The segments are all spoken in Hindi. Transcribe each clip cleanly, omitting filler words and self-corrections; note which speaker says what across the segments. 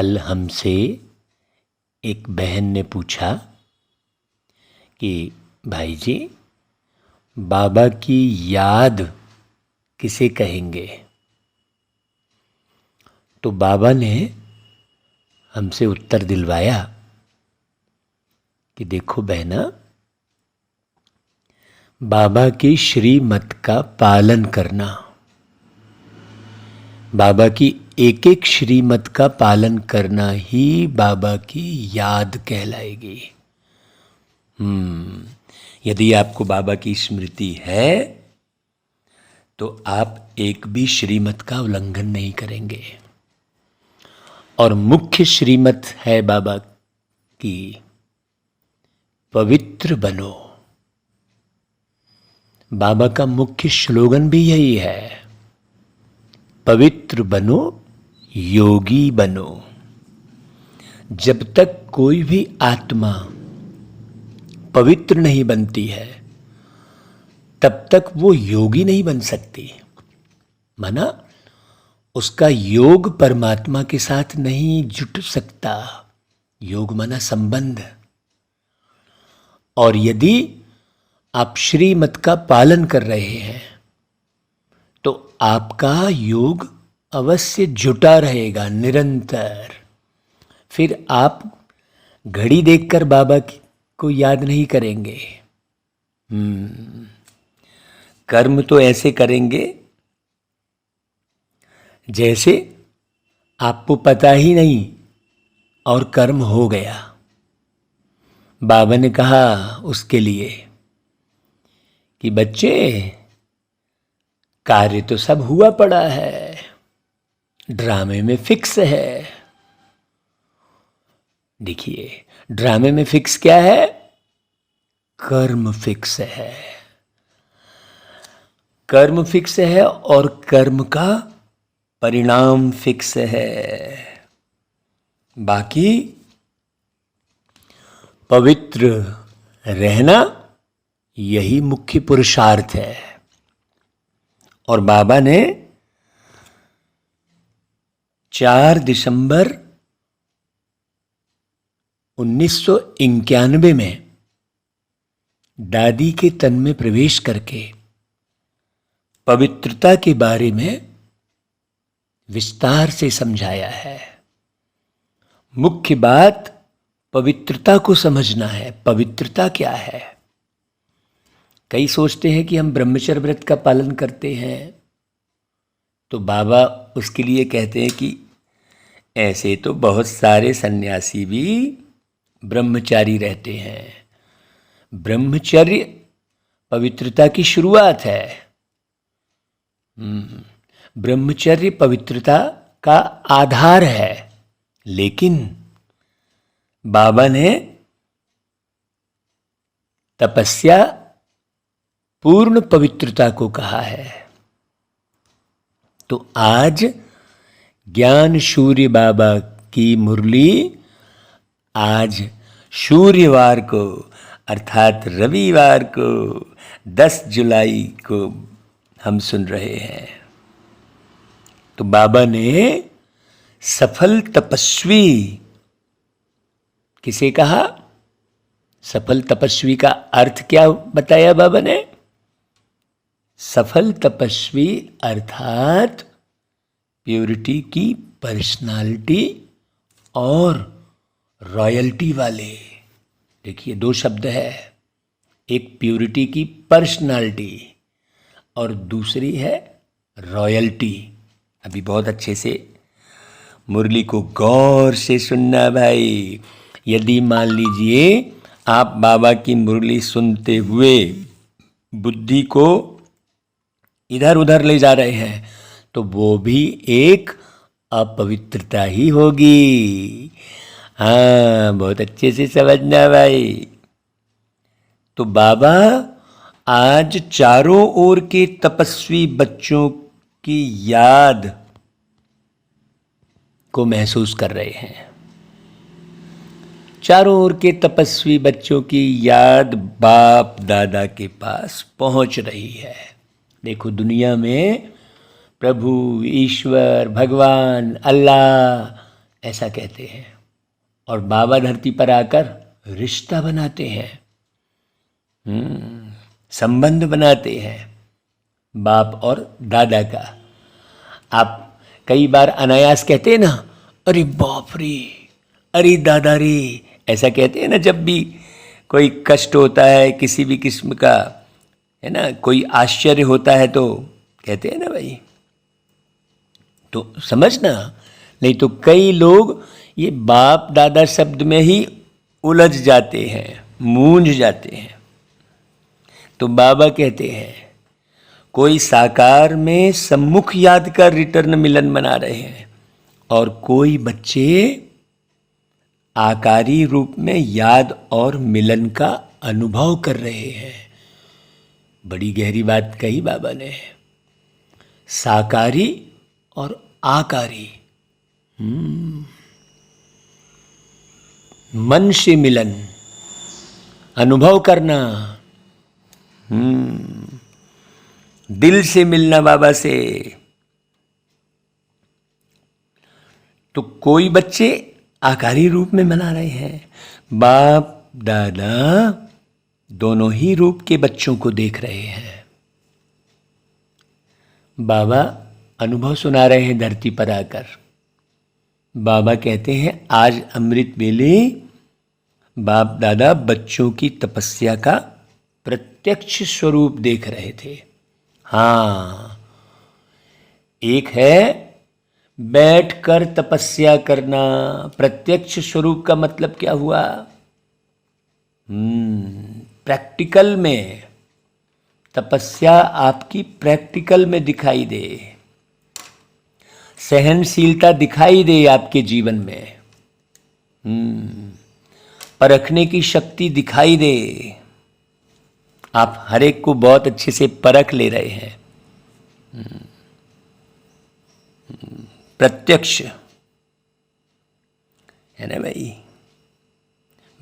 Speaker 1: कल हमसे एक बहन ने पूछा कि भाई जी, बाबा की याद किसे कहेंगे। तो बाबा ने हमसे उत्तर दिलवाया कि देखो बहना, बाबा की श्रीमत का पालन करना, बाबा की एक एक श्रीमत का पालन करना ही बाबा की याद कहलाएगी। यदि आपको बाबा की स्मृति है तो आप एक भी श्रीमत का उल्लंघन नहीं करेंगे। और मुख्य श्रीमत है बाबा की, पवित्र बनो। बाबा का मुख्य स्लोगन भी यही है, पवित्र बनो, योगी बनो। जब तक कोई भी आत्मा पवित्र नहीं बनती है तब तक वो योगी नहीं बन सकती। माना उसका योग परमात्मा के साथ नहीं जुट सकता। योग माना संबंध। और यदि आप श्रीमत का पालन कर रहे हैं तो आपका योग अवश्य जुटा रहेगा निरंतर। फिर आप घड़ी देखकर बाबा को याद नहीं करेंगे। कर्म तो ऐसे करेंगे जैसे आपको पता ही नहीं और कर्म हो गया। बाबा ने कहा उसके लिए कि बच्चे, कार्य तो सब हुआ पड़ा है, ड्रामे में फिक्स है। देखिए, ड्रामे में फिक्स क्या है? कर्म फिक्स है। कर्म फिक्स है और कर्म का परिणाम फिक्स है। बाकी पवित्र रहना यही मुख्य पुरुषार्थ है। और बाबा ने 4 दिसंबर 1991 में दादी के तन में प्रवेश करके पवित्रता के बारे में विस्तार से समझाया है। मुख्य बात पवित्रता को समझना है। पवित्रता क्या है? कई सोचते हैं कि हम ब्रह्मचर्य व्रत का पालन करते हैं तो बाबा उसके लिए कहते हैं कि ऐसे तो बहुत सारे सन्यासी भी ब्रह्मचारी रहते हैं। ब्रह्मचर्य पवित्रता की शुरुआत है। ब्रह्मचर्य पवित्रता का आधार है। लेकिन बाबा ने तपस्या पूर्ण पवित्रता को कहा है। तो आज ज्ञान सूर्य बाबा की मुरली आज सूर्यवार को अर्थात रविवार को 10 जुलाई को हम सुन रहे हैं। तो बाबा ने सफल तपस्वी किसे कहा? सफल तपस्वी का अर्थ क्या बताया बाबा ने? सफल तपस्वी अर्थात प्योरिटी की पर्सनालिटी और रॉयल्टी वाले। देखिए, 2 शब्द है, एक प्योरिटी की पर्सनालिटी और दूसरी है रॉयल्टी। अभी बहुत अच्छे से मुरली को गौर से सुनना भाई। यदि मान लीजिए आप बाबा की मुरली सुनते हुए बुद्धि को इधर उधर ले जा रहे हैं तो वो भी एक अपवित्रता ही होगी। हाँ, बहुत अच्छे से समझना भाई। तो बाबा आज चारों ओर के तपस्वी बच्चों की याद को महसूस कर रहे हैं। चारों ओर के तपस्वी बच्चों की याद बाप दादा के पास पहुंच रही है। देखो, दुनिया में प्रभु, ईश्वर, भगवान, अल्लाह ऐसा कहते हैं। और बाबा धरती पर आकर रिश्ता बनाते हैं, संबंध बनाते हैं बाप और दादा का। आप कई बार अनायास कहते हैं ना, अरे बाप रे, अरे दादा रे, ऐसा कहते हैं ना जब भी कोई कष्ट होता है किसी भी किस्म का, है ना, कोई आश्चर्य होता है तो कहते हैं ना भाई। तो समझना, नहीं तो कई लोग ये बाप दादा शब्द में ही उलझ जाते हैं, मूंझ जाते हैं। तो बाबा कहते हैं कोई साकार में सम्मुख याद कर रिटर्न मिलन मना रहे हैं, और कोई बच्चे आकारी रूप में याद और मिलन का अनुभव कर रहे हैं। बड़ी गहरी बात कही बाबा ने, साकारी और आकारी, मन से मिलन, अनुभव करना, दिल से मिलना बाबा से। तो कोई बच्चे आकारी रूप में मना रहे हैं, बाप दादा दोनों ही रूप के बच्चों को देख रहे हैं। बाबा अनुभव सुना रहे हैं धरती पर आकर। बाबा कहते हैं आज अमृत वेले बाप दादा बच्चों की तपस्या का प्रत्यक्ष स्वरूप देख रहे थे। हाँ, एक है बैठकर तपस्या करना, प्रत्यक्ष स्वरूप का मतलब क्या हुआ? प्रैक्टिकल में तपस्या आपकी प्रैक्टिकल में दिखाई दे, सहनशीलता दिखाई दे आपके जीवन में, परखने की शक्ति दिखाई दे। आप हर एक को बहुत अच्छे से परख ले रहे हैं, प्रत्यक्ष है ना भाई।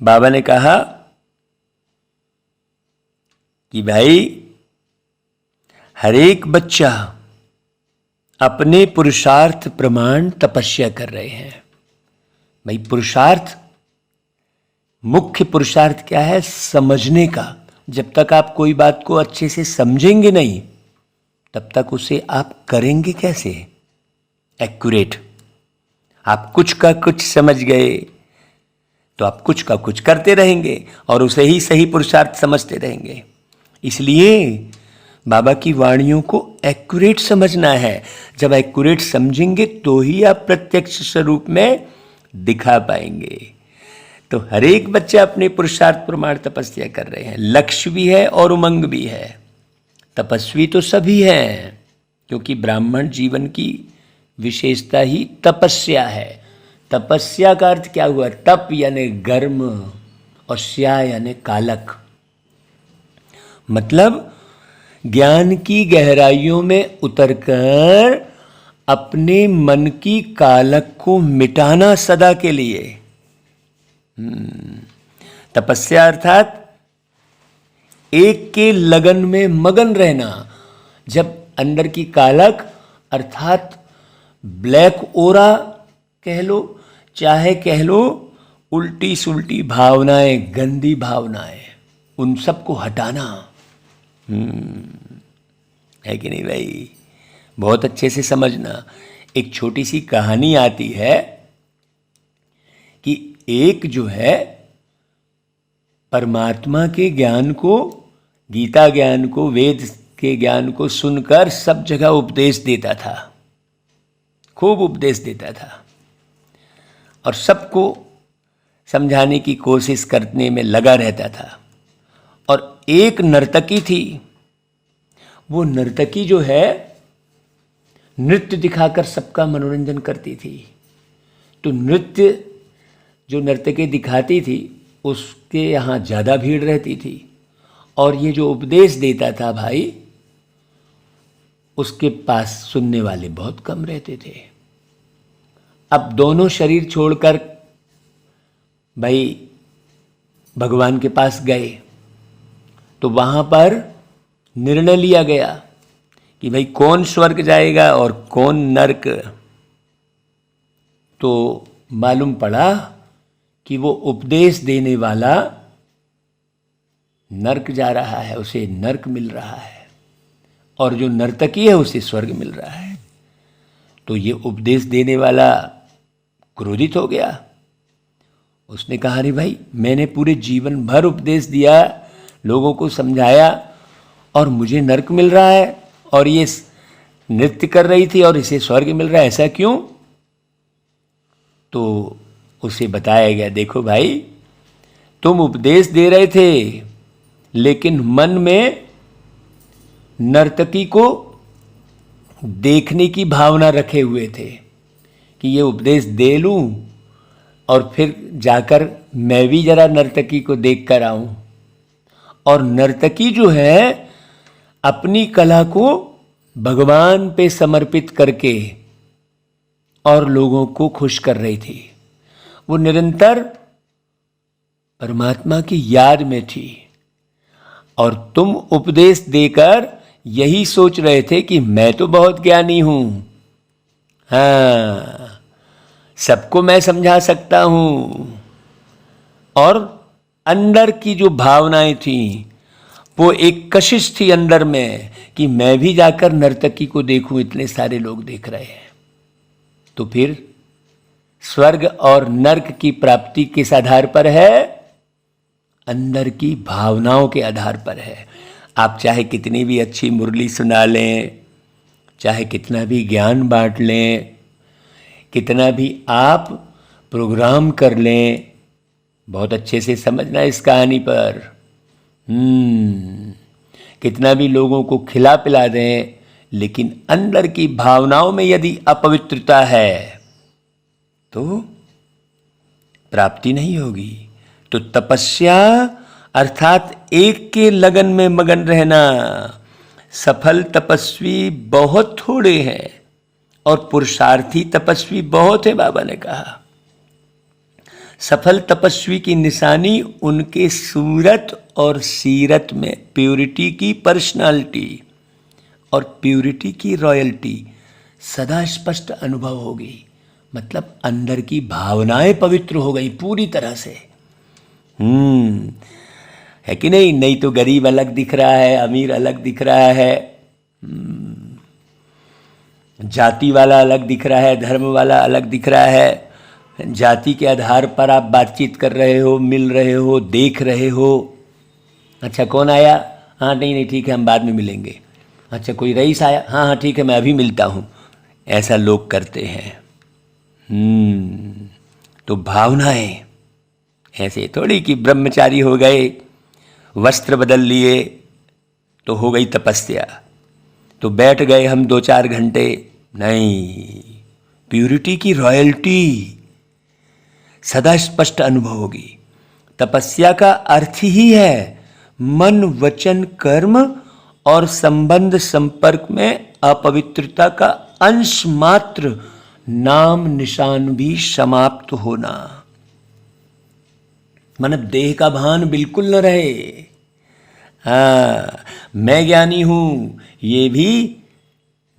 Speaker 1: बाबा ने कहा कि भाई हर एक बच्चा अपने पुरुषार्थ प्रमाण तपस्या कर रहे हैं। भाई पुरुषार्थ, मुख्य पुरुषार्थ क्या है? समझने का। जब तक आप कोई बात को अच्छे से समझेंगे नहीं, तब तक उसे आप करेंगे कैसे? एक्यूरेट। आप कुछ का कुछ समझ गए तो आप कुछ का कुछ करते रहेंगे और उसे ही सही पुरुषार्थ समझते रहेंगे। इसलिए बाबा की वाणियों को एक्यूरेट समझना है। जब एक्यूरेट समझेंगे तो ही आप प्रत्यक्ष स्वरूप में दिखा पाएंगे। तो हर एक बच्चा अपने पुरुषार्थ प्रमाण तपस्या कर रहे हैं। लक्ष्य भी है और उमंग भी है। तपस्वी तो सभी हैं, क्योंकि ब्राह्मण जीवन की विशेषता ही तपस्या है। तपस्या का अर्थ क्या हुआ? तप यानी गर्म और स्या यानी कालक। मतलब ज्ञान की गहराइयों में उतरकर अपने मन की कालक को मिटाना सदा के लिए। तपस्या अर्थात एक के लगन में मगन रहना। जब अंदर की कालक अर्थात ब्लैक ओरा कह लो, चाहे कह लो उल्टी सुल्टी भावनाएं, गंदी भावनाएं, उन सबको हटाना है कि नहीं भाई? बहुत अच्छे से समझना। एक छोटी सी कहानी आती है कि एक जो है परमात्मा के ज्ञान को, गीता ज्ञान को, वेद के ज्ञान को सुनकर सब जगह उपदेश देता था, खूब उपदेश देता था और सबको समझाने की कोशिश करने में लगा रहता था। और एक नर्तकी थी, वो नर्तकी जो है नृत्य दिखाकर सबका मनोरंजन करती थी। तो नृत्य जो नर्तकी दिखाती थी उसके यहाँ ज़्यादा भीड़ रहती थी, और ये जो उपदेश देता था भाई, उसके पास सुनने वाले बहुत कम रहते थे। अब दोनों शरीर छोड़कर भाई भगवान के पास गए, तो वहाँ पर निर्णय लिया गया कि भाई कौन स्वर्ग जाएगा और कौन नरक। तो मालूम पड़ा कि वो उपदेश देने वाला नर्क जा रहा है, उसे नर्क मिल रहा है, और जो नर्तकी है उसे स्वर्ग मिल रहा है। तो ये उपदेश देने वाला क्रोधित हो गया। उसने कहा, अरे भाई, मैंने पूरे जीवन भर उपदेश दिया, लोगों को समझाया, और मुझे नर्क मिल रहा है, और ये नृत्य कर रही थी और इसे स्वर्ग मिल रहा है, ऐसा क्यों? तो उसे बताया गया, देखो भाई, तुम उपदेश दे रहे थे लेकिन मन में नर्तकी को देखने की भावना रखे हुए थे कि ये उपदेश दे लूं और फिर जाकर मैं भी जरा नर्तकी को देख कर आऊं। और नर्तकी जो है अपनी कला को भगवान पे समर्पित करके और लोगों को खुश कर रही थी। वो निरंतर परमात्मा की याद में थी, और तुम उपदेश देकर यही सोच रहे थे कि मैं तो बहुत ज्ञानी हूं, हाँ, सबको मैं समझा सकता हूं। और अंदर की जो भावनाएं थी, वो एक कशिश थी अंदर में कि मैं भी जाकर नर्तकी को देखूं, इतने सारे लोग देख रहे हैं। तो फिर स्वर्ग और नर्क की प्राप्ति किस आधार पर है? अंदर की भावनाओं के आधार पर है। आप चाहे कितनी भी अच्छी मुरली सुना लें, चाहे कितना भी ज्ञान बांट लें, कितना भी आप प्रोग्राम कर लें, बहुत अच्छे से समझना इस कहानी पर, कितना भी लोगों को खिला पिला दें, लेकिन अंदर की भावनाओं में यदि अपवित्रता है तो प्राप्ति नहीं होगी। तो तपस्या अर्थात एक के लगन में मगन रहना। सफल तपस्वी बहुत थोड़े हैं और पुरुषार्थी तपस्वी बहुत है। बाबा ने कहा सफल तपस्वी की निशानी उनके सूरत और सीरत में प्योरिटी की पर्सनालिटी और प्योरिटी की रॉयल्टी सदा स्पष्ट अनुभव होगी। मतलब अंदर की भावनाएं पवित्र हो गई पूरी तरह से। है कि नहीं? नहीं तो गरीब अलग दिख रहा है, अमीर अलग दिख रहा है, जाति वाला अलग दिख रहा है, धर्म वाला अलग दिख रहा है। जाति के आधार पर आप बातचीत कर रहे हो, मिल रहे हो, देख रहे हो। अच्छा कौन आया? हाँ नहीं ठीक है, हम बाद में मिलेंगे। अच्छा कोई रईस आया? हाँ ठीक है, मैं अभी मिलता हूँ। ऐसा लोग करते हैं। तो भावनाएं ऐसे थोड़ी कि ब्रह्मचारी हो गए, वस्त्र बदल लिए तो हो गई तपस्या, तो बैठ गए हम 2-4 घंटे। नहीं, प्यूरिटी की रॉयल्टी सदा स्पष्ट अनुभव होगी। तपस्या का अर्थ ही है मन वचन कर्म और संबंध संपर्क में अपवित्रता का अंश मात्र नाम निशान भी समाप्त होना। मन देह का भान बिल्कुल न रहे। हाँ मैं ज्ञानी हूं, ये भी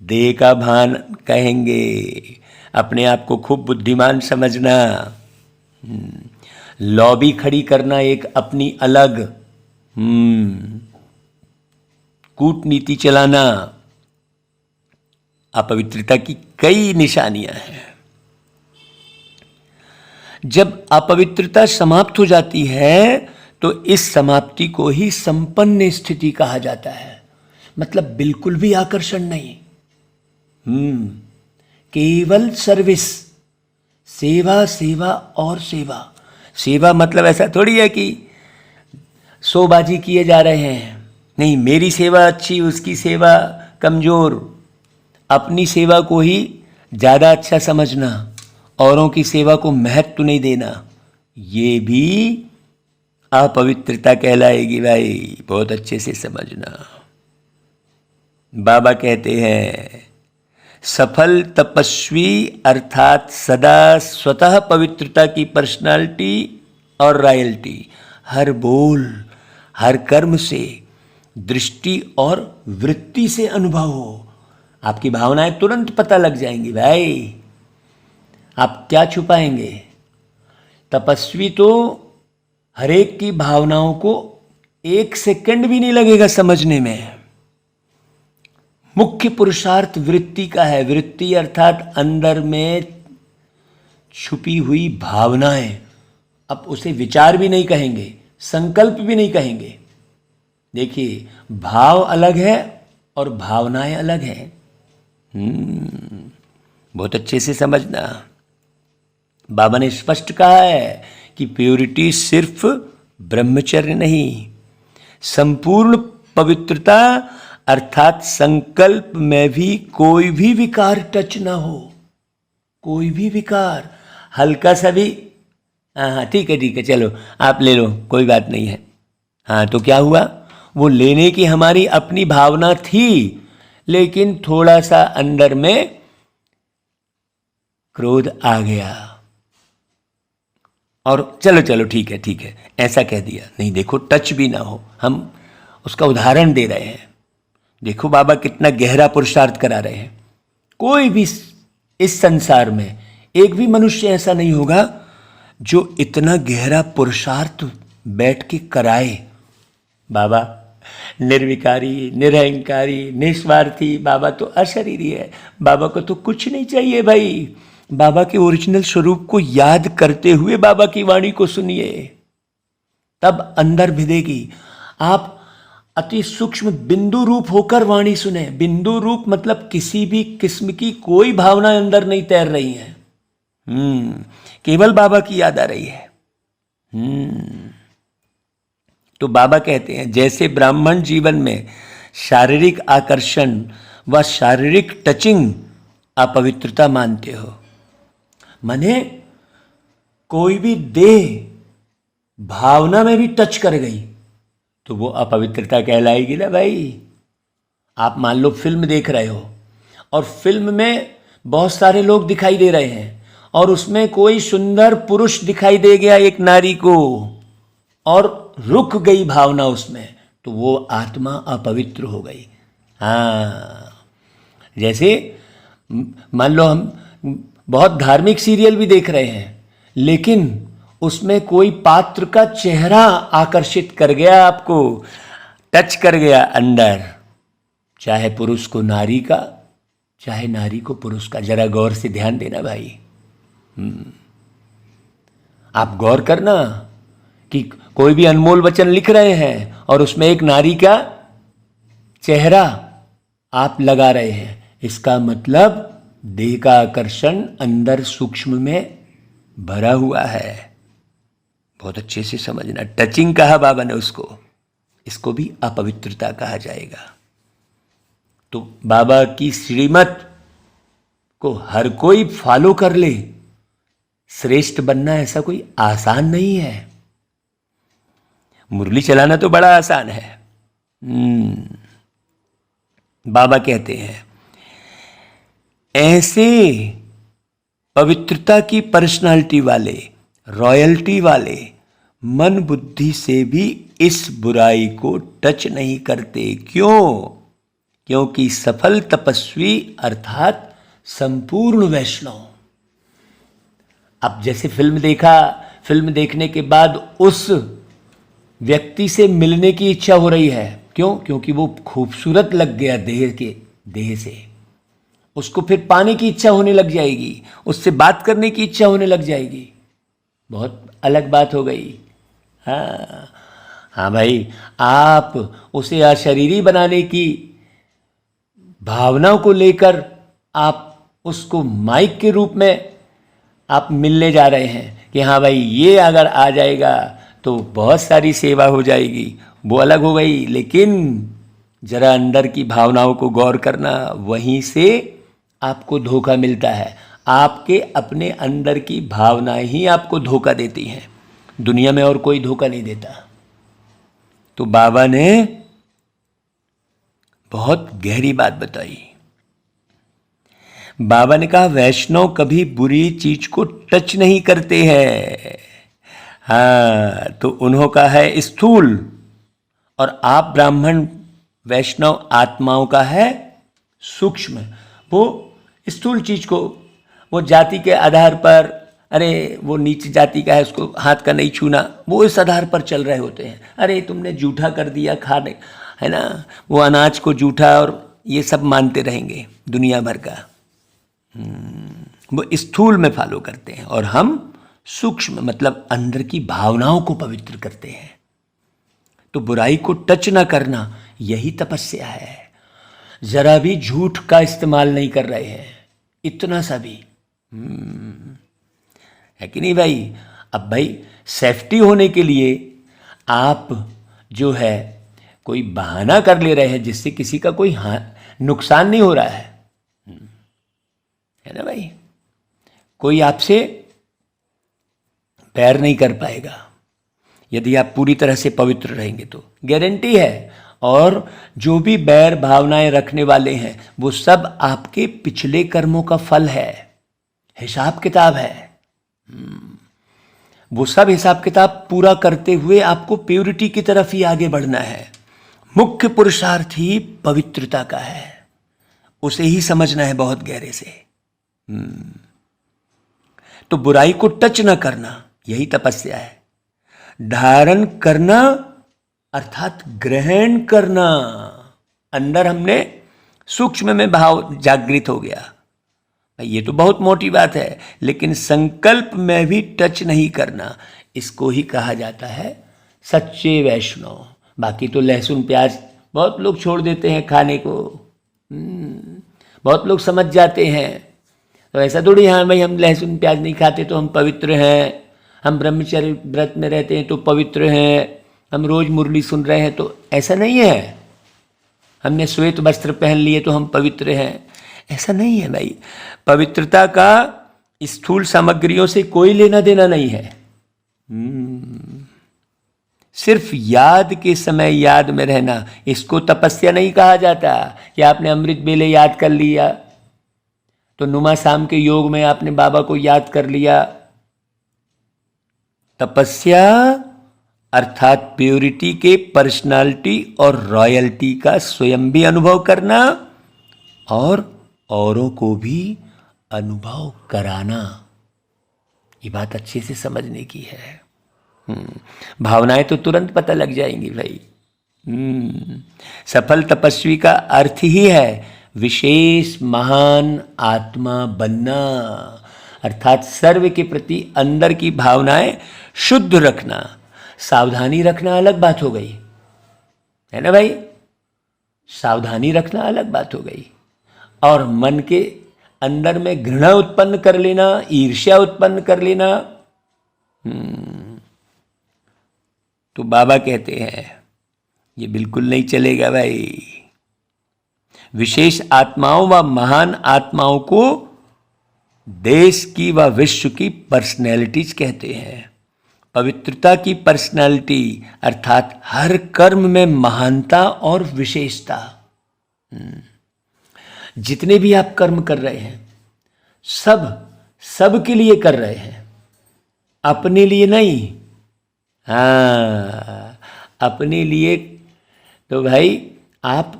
Speaker 1: देह का भान कहेंगे। अपने आप को खूब बुद्धिमान समझना, लॉबी खड़ी करना एक अपनी अलग, कूटनीति चलाना, अपवित्रता की कई निशानियां हैं। जब अपवित्रता समाप्त हो जाती है तो इस समाप्ति को ही संपन्न स्थिति कहा जाता है। मतलब बिल्कुल भी आकर्षण नहीं, केवल सर्विस, सेवा सेवा और सेवा। सेवा मतलब ऐसा थोड़ी है कि शोबाजी किए जा रहे हैं। नहीं, मेरी सेवा अच्छी, उसकी सेवा कमजोर। अपनी सेवा को ही ज़्यादा अच्छा समझना, औरों की सेवा को महत्व नहीं देना, ये भी अपवित्रता कहलाएगी भाई। बहुत अच्छे से समझना। बाबा कहते हैं सफल तपस्वी अर्थात सदा स्वतः पवित्रता की पर्सनालिटी और रॉयल्टी हर बोल हर कर्म से, दृष्टि और वृत्ति से अनुभव हो। आपकी भावनाएं तुरंत पता लग जाएंगी भाई। आप क्या छुपाएंगे? तपस्वी तो हरेक की भावनाओं को एक सेकंड भी नहीं लगेगा समझने में। मुख्य पुरुषार्थ वृत्ति का है। वृत्ति अर्थात अंदर में छुपी हुई भावनाएं। अब उसे विचार भी नहीं कहेंगे, संकल्प भी नहीं कहेंगे। देखिए, भाव अलग है और भावनाएं अलग हैं। बहुत अच्छे से समझना। बाबा ने स्पष्ट कहा है कि प्योरिटी सिर्फ ब्रह्मचर्य नहीं, संपूर्ण पवित्रता अर्थात संकल्प में भी कोई भी विकार टच ना हो। कोई भी विकार हल्का सा भी, हाँ ठीक है चलो आप ले लो, कोई बात नहीं है। हाँ तो क्या हुआ? वो लेने की हमारी अपनी भावना थी, लेकिन थोड़ा सा अंदर में क्रोध आ गया और चलो ठीक है ऐसा कह दिया। नहीं, देखो टच भी ना हो, हम उसका उदाहरण दे रहे हैं। देखो बाबा कितना गहरा पुरुषार्थ करा रहे हैं। कोई भी इस संसार में एक भी मनुष्य ऐसा नहीं होगा जो इतना गहरा पुरुषार्थ बैठ के कराए। बाबा निर्विकारी, निरहंकारी, निस्वार्थी, बाबा तो अशरीरी है। बाबा को तो कुछ नहीं चाहिए भाई। बाबा के ओरिजिनल स्वरूप को याद करते हुए बाबा की वाणी को सुनिए, तब अंदर भिदेगी। आप अति सूक्ष्म बिंदु रूप होकर वाणी सुने। बिंदु रूप मतलब किसी भी किस्म की कोई भावना अंदर नहीं तैर रही है। केवल बाबा की याद आ रही है। तो बाबा कहते हैं जैसे ब्राह्मण जीवन में शारीरिक आकर्षण व शारीरिक टचिंग अपवित्रता मानते हो, माने कोई भी देह भावना में भी टच कर गई तो वो अपवित्रता कहलाएगी ना भाई। आप मान लो फिल्म देख रहे हो और फिल्म में बहुत सारे लोग दिखाई दे रहे हैं और उसमें कोई सुंदर पुरुष दिखाई दे गया एक नारी को और रुक गई भावना उसमें, तो वो आत्मा अपवित्र हो गई। हाँ, जैसे मान लो हम बहुत धार्मिक सीरियल भी देख रहे हैं, लेकिन उसमें कोई पात्र का चेहरा आकर्षित कर गया, आपको टच कर गया अंदर, चाहे पुरुष को नारी का, चाहे नारी को पुरुष का। जरा गौर से ध्यान देना भाई। आप गौर करना कि कोई भी अनमोल वचन लिख रहे हैं और उसमें एक नारी का चेहरा आप लगा रहे हैं, इसका मतलब देह का आकर्षण अंदर सूक्ष्म में भरा हुआ है। बहुत अच्छे से समझना। टचिंग कहा बाबा ने उसको, इसको भी अपवित्रता कहा जाएगा। तो बाबा की श्रीमत को हर कोई फॉलो कर ले। श्रेष्ठ बनना ऐसा कोई आसान नहीं है। मुरली चलाना तो बड़ा आसान है। बाबा कहते हैं ऐसे पवित्रता की पर्सनालिटी वाले, रॉयल्टी वाले मन बुद्धि से भी इस बुराई को टच नहीं करते। क्यों? क्योंकि सफल तपस्वी अर्थात संपूर्ण वैष्णव। अब जैसे फिल्म देखा, फिल्म देखने के बाद उस व्यक्ति से मिलने की इच्छा हो रही है। क्यों? क्योंकि वो खूबसूरत लग गया देह से। उसको फिर पाने की इच्छा होने लग जाएगी, उससे बात करने की इच्छा होने लग जाएगी। बहुत अलग बात हो गई। हाँ भाई, आप उसे अशरीरी बनाने की भावना को लेकर आप उसको माइक के रूप में आप मिलने जा रहे हैं कि हाँ भाई ये अगर आ जाएगा तो बहुत सारी सेवा हो जाएगी, वो अलग हो गई। लेकिन जरा अंदर की भावनाओं को गौर करना, वहीं से आपको धोखा मिलता है। आपके अपने अंदर की भावनाएं ही आपको धोखा देती हैं, दुनिया में और कोई धोखा नहीं देता। तो बाबा ने बहुत गहरी बात बताई। बाबा ने कहा वैष्णव कभी बुरी चीज को टच नहीं करते हैं। हाँ, तो उन्हों का है स्थूल और आप ब्राह्मण वैष्णव आत्माओं का है सूक्ष्म। वो स्थूल चीज को वो जाति के आधार पर, अरे वो नीच जाति का है उसको हाथ का नहीं छूना, वो इस आधार पर चल रहे होते हैं। अरे तुमने जूठा कर दिया खाने, है ना, वो अनाज को जूठा, और ये सब मानते रहेंगे दुनिया भर का। वो स्थूल में फॉलो करते हैं और हम सूक्ष्म मतलब अंदर की भावनाओं को पवित्र करते हैं। तो बुराई को टच ना करना यही तपस्या है। जरा भी झूठ का इस्तेमाल नहीं कर रहे हैं, इतना सा भी, है कि नहीं भाई। अब भाई सेफ्टी होने के लिए आप जो है कोई बहाना कर ले रहे हैं जिससे किसी का कोई नुकसान नहीं हो रहा है ना भाई। कोई आपसे बैर नहीं कर पाएगा यदि आप पूरी तरह से पवित्र रहेंगे, तो गारंटी है। और जो भी बैर भावनाएं रखने वाले हैं वो सब आपके पिछले कर्मों का फल है, हिसाब किताब है। वो सब हिसाब किताब पूरा करते हुए आपको प्योरिटी की तरफ ही आगे बढ़ना है। मुख्य पुरुषार्थ ही पवित्रता का है, उसे ही समझना है बहुत गहरे से। तो बुराई को टच न करना यही तपस्या है। धारण करना अर्थात ग्रहण करना, अंदर हमने सूक्ष्म में भाव जागृत हो गया, ये तो बहुत मोटी बात है। लेकिन संकल्प में भी टच नहीं करना, इसको ही कहा जाता है सच्चे वैष्णव। बाकी तो लहसुन प्याज बहुत लोग छोड़ देते हैं खाने को, बहुत लोग समझ जाते हैं। तो ऐसा थोड़ी हाँ भाई हम लहसुन प्याज नहीं खाते तो हम पवित्र हैं, हम ब्रह्मचर्य व्रत में रहते हैं तो पवित्र हैं, हम रोज मुरली सुन रहे हैं तो ऐसा नहीं है, हमने श्वेत वस्त्र पहन लिए तो हम पवित्र हैं, ऐसा नहीं है भाई। पवित्रता का स्थूल सामग्रियों से कोई लेना देना नहीं है। सिर्फ याद के समय याद में रहना, इसको तपस्या नहीं कहा जाता कि आपने अमृत बेले याद कर लिया तो नुमा शाम के योग में आपने बाबा को याद कर लिया। तपस्या अर्थात प्योरिटी के पर्सनालिटी और रॉयल्टी का स्वयं भी अनुभव करना और औरों को भी अनुभव कराना। ये बात अच्छे से समझने की है। भावनाएं तो तुरंत पता लग जाएंगी भाई। सफल तपस्वी का अर्थ ही है विशेष महान आत्मा बनना, अर्थात सर्व के प्रति अंदर की भावनाएं शुद्ध रखना। सावधानी रखना अलग बात हो गई, है ना भाई, सावधानी रखना अलग बात हो गई। और मन के अंदर में घृणा उत्पन्न कर लेना, ईर्ष्या उत्पन्न कर लेना, तो बाबा कहते हैं ये बिल्कुल नहीं चलेगा भाई। विशेष आत्माओं व महान आत्माओं को देश की व विश्व की पर्सनैलिटीज कहते हैं। पवित्रता की पर्सनैलिटी अर्थात हर कर्म में महानता और विशेषता। जितने भी आप कर्म कर रहे हैं सब के लिए कर रहे हैं, अपने लिए नहीं। हाँ, अपने लिए तो भाई आप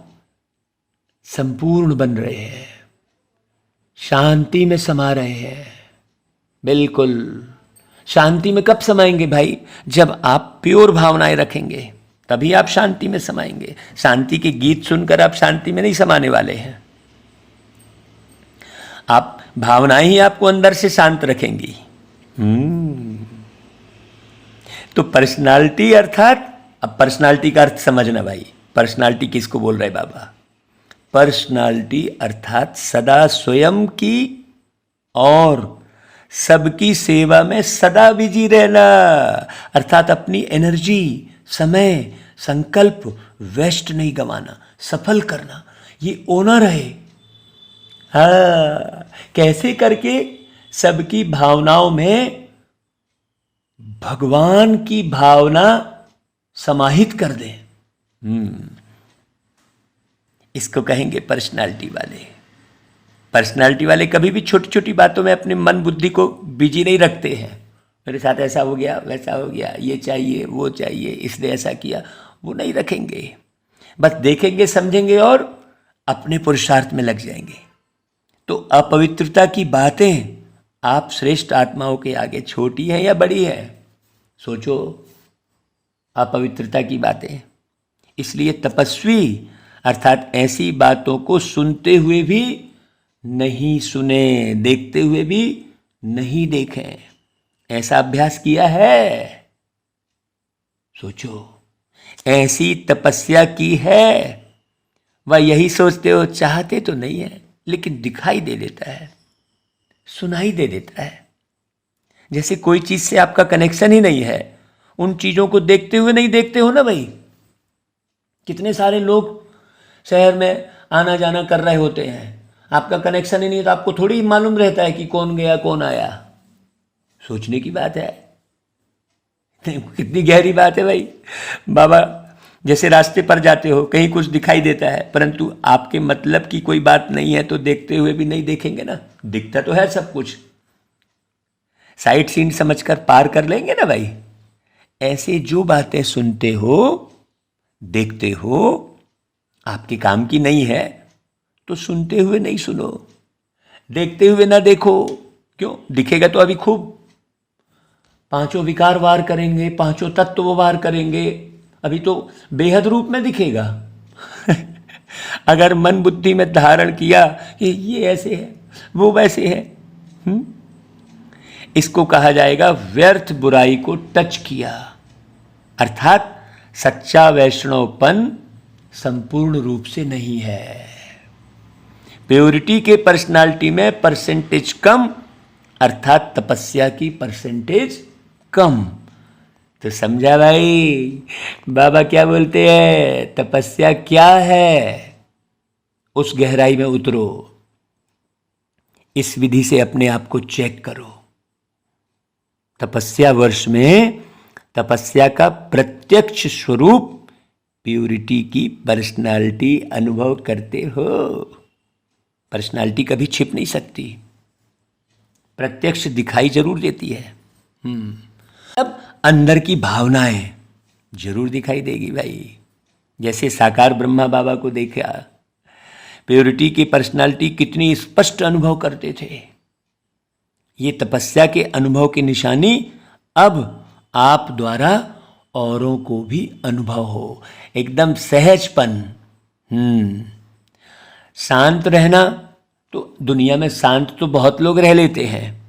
Speaker 1: संपूर्ण बन रहे हैं, शांति में समा रहे हैं। बिल्कुल शांति में कब समाएंगे भाई? जब आप प्योर भावनाएं रखेंगे तभी आप शांति में समाएंगे। शांति के गीत सुनकर आप शांति में नहीं समाने वाले हैं। आप भावनाएं ही आपको अंदर से शांत रखेंगी। तो पर्सनालिटी अर्थात, अब पर्सनालिटी का अर्थ समझना भाई। पर्सनालिटी किसको बोल रहे बाबा? पर्सनालिटी अर्थात सदा स्वयं की और सबकी सेवा में सदा बिजी रहना, अर्थात अपनी एनर्जी, समय, संकल्प वेस्ट नहीं गंवाना, सफल करना, ये ओनर है। हाँ, कैसे करके सबकी भावनाओं में भगवान की भावना समाहित कर दें। इसको कहेंगे पर्सनालिटी वाले। पर्सनालिटी वाले कभी भी छोटी छोटी बातों में अपने मन बुद्धि को बिजी नहीं रखते हैं। मेरे साथ ऐसा हो गया, वैसा हो गया, ये चाहिए, वो चाहिए, इसने ऐसा किया, वो नहीं रखेंगे। बस देखेंगे, समझेंगे और अपने पुरुषार्थ में लग जाएंगे। तो अपवित्रता की बातें आप श्रेष्ठ आत्माओं के आगे छोटी हैं या बड़ी हैं? सोचो, अपवित्रता की बातें। इसलिए तपस्वी अर्थात ऐसी बातों को सुनते हुए भी नहीं सुने, देखते हुए भी नहीं देखें। ऐसा अभ्यास किया है? सोचो, ऐसी तपस्या की है? वह यही सोचते हो, चाहते तो नहीं है लेकिन दिखाई दे देता है, सुनाई दे देता है। जैसे कोई चीज से आपका कनेक्शन ही नहीं है, उन चीजों को देखते हुए नहीं देखते हो ना भाई। कितने सारे लोग शहर में आना जाना कर रहे होते हैं, आपका कनेक्शन ही नहीं, तो आपको थोड़ी मालूम रहता है कि कौन गया कौन आया। सोचने की बात है। कितनी गहरी बात है भाई। बाबा, जैसे रास्ते पर जाते हो, कहीं कुछ दिखाई देता है परंतु आपके मतलब की कोई बात नहीं है तो देखते हुए भी नहीं देखेंगे ना। दिखता तो है सब कुछ, साइट सीन समझकर पार कर लेंगे ना भाई। ऐसे जो बातें सुनते हो, देखते हो, आपके काम की नहीं है तो सुनते हुए नहीं सुनो, देखते हुए ना देखो। क्यों? दिखेगा तो अभी खूब पांचों विकार वार करेंगे, पांचों तत्व वार करेंगे, अभी तो बेहद रूप में दिखेगा। अगर मन बुद्धि में धारण किया कि ये ऐसे है वो वैसे है, इसको कहा जाएगा व्यर्थ बुराई को टच किया। अर्थात सच्चा वैष्णवपन संपूर्ण रूप से नहीं है। प्योरिटी के पर्सनालिटी में परसेंटेज कम, अर्थात तपस्या की परसेंटेज कम। तो समझा भाई, बाबा क्या बोलते हैं, तपस्या क्या है, उस गहराई में उतरो। इस विधि से अपने आप को चेक करो। तपस्या वर्ष में तपस्या का प्रत्यक्ष स्वरूप प्यूरिटी की पर्सनालिटी अनुभव करते हो। पर्सनालिटी कभी छिप नहीं सकती, प्रत्यक्ष दिखाई जरूर देती है। अब अंदर की भावनाएं जरूर दिखाई देगी भाई। जैसे साकार ब्रह्मा बाबा को देखा, प्योरिटी की पर्सनालिटी कितनी स्पष्ट अनुभव करते थे। ये तपस्या के अनुभव की निशानी अब आप द्वारा औरों को भी अनुभव हो। एकदम सहजपन। शांत रहना, तो दुनिया में शांत तो बहुत लोग रह लेते हैं।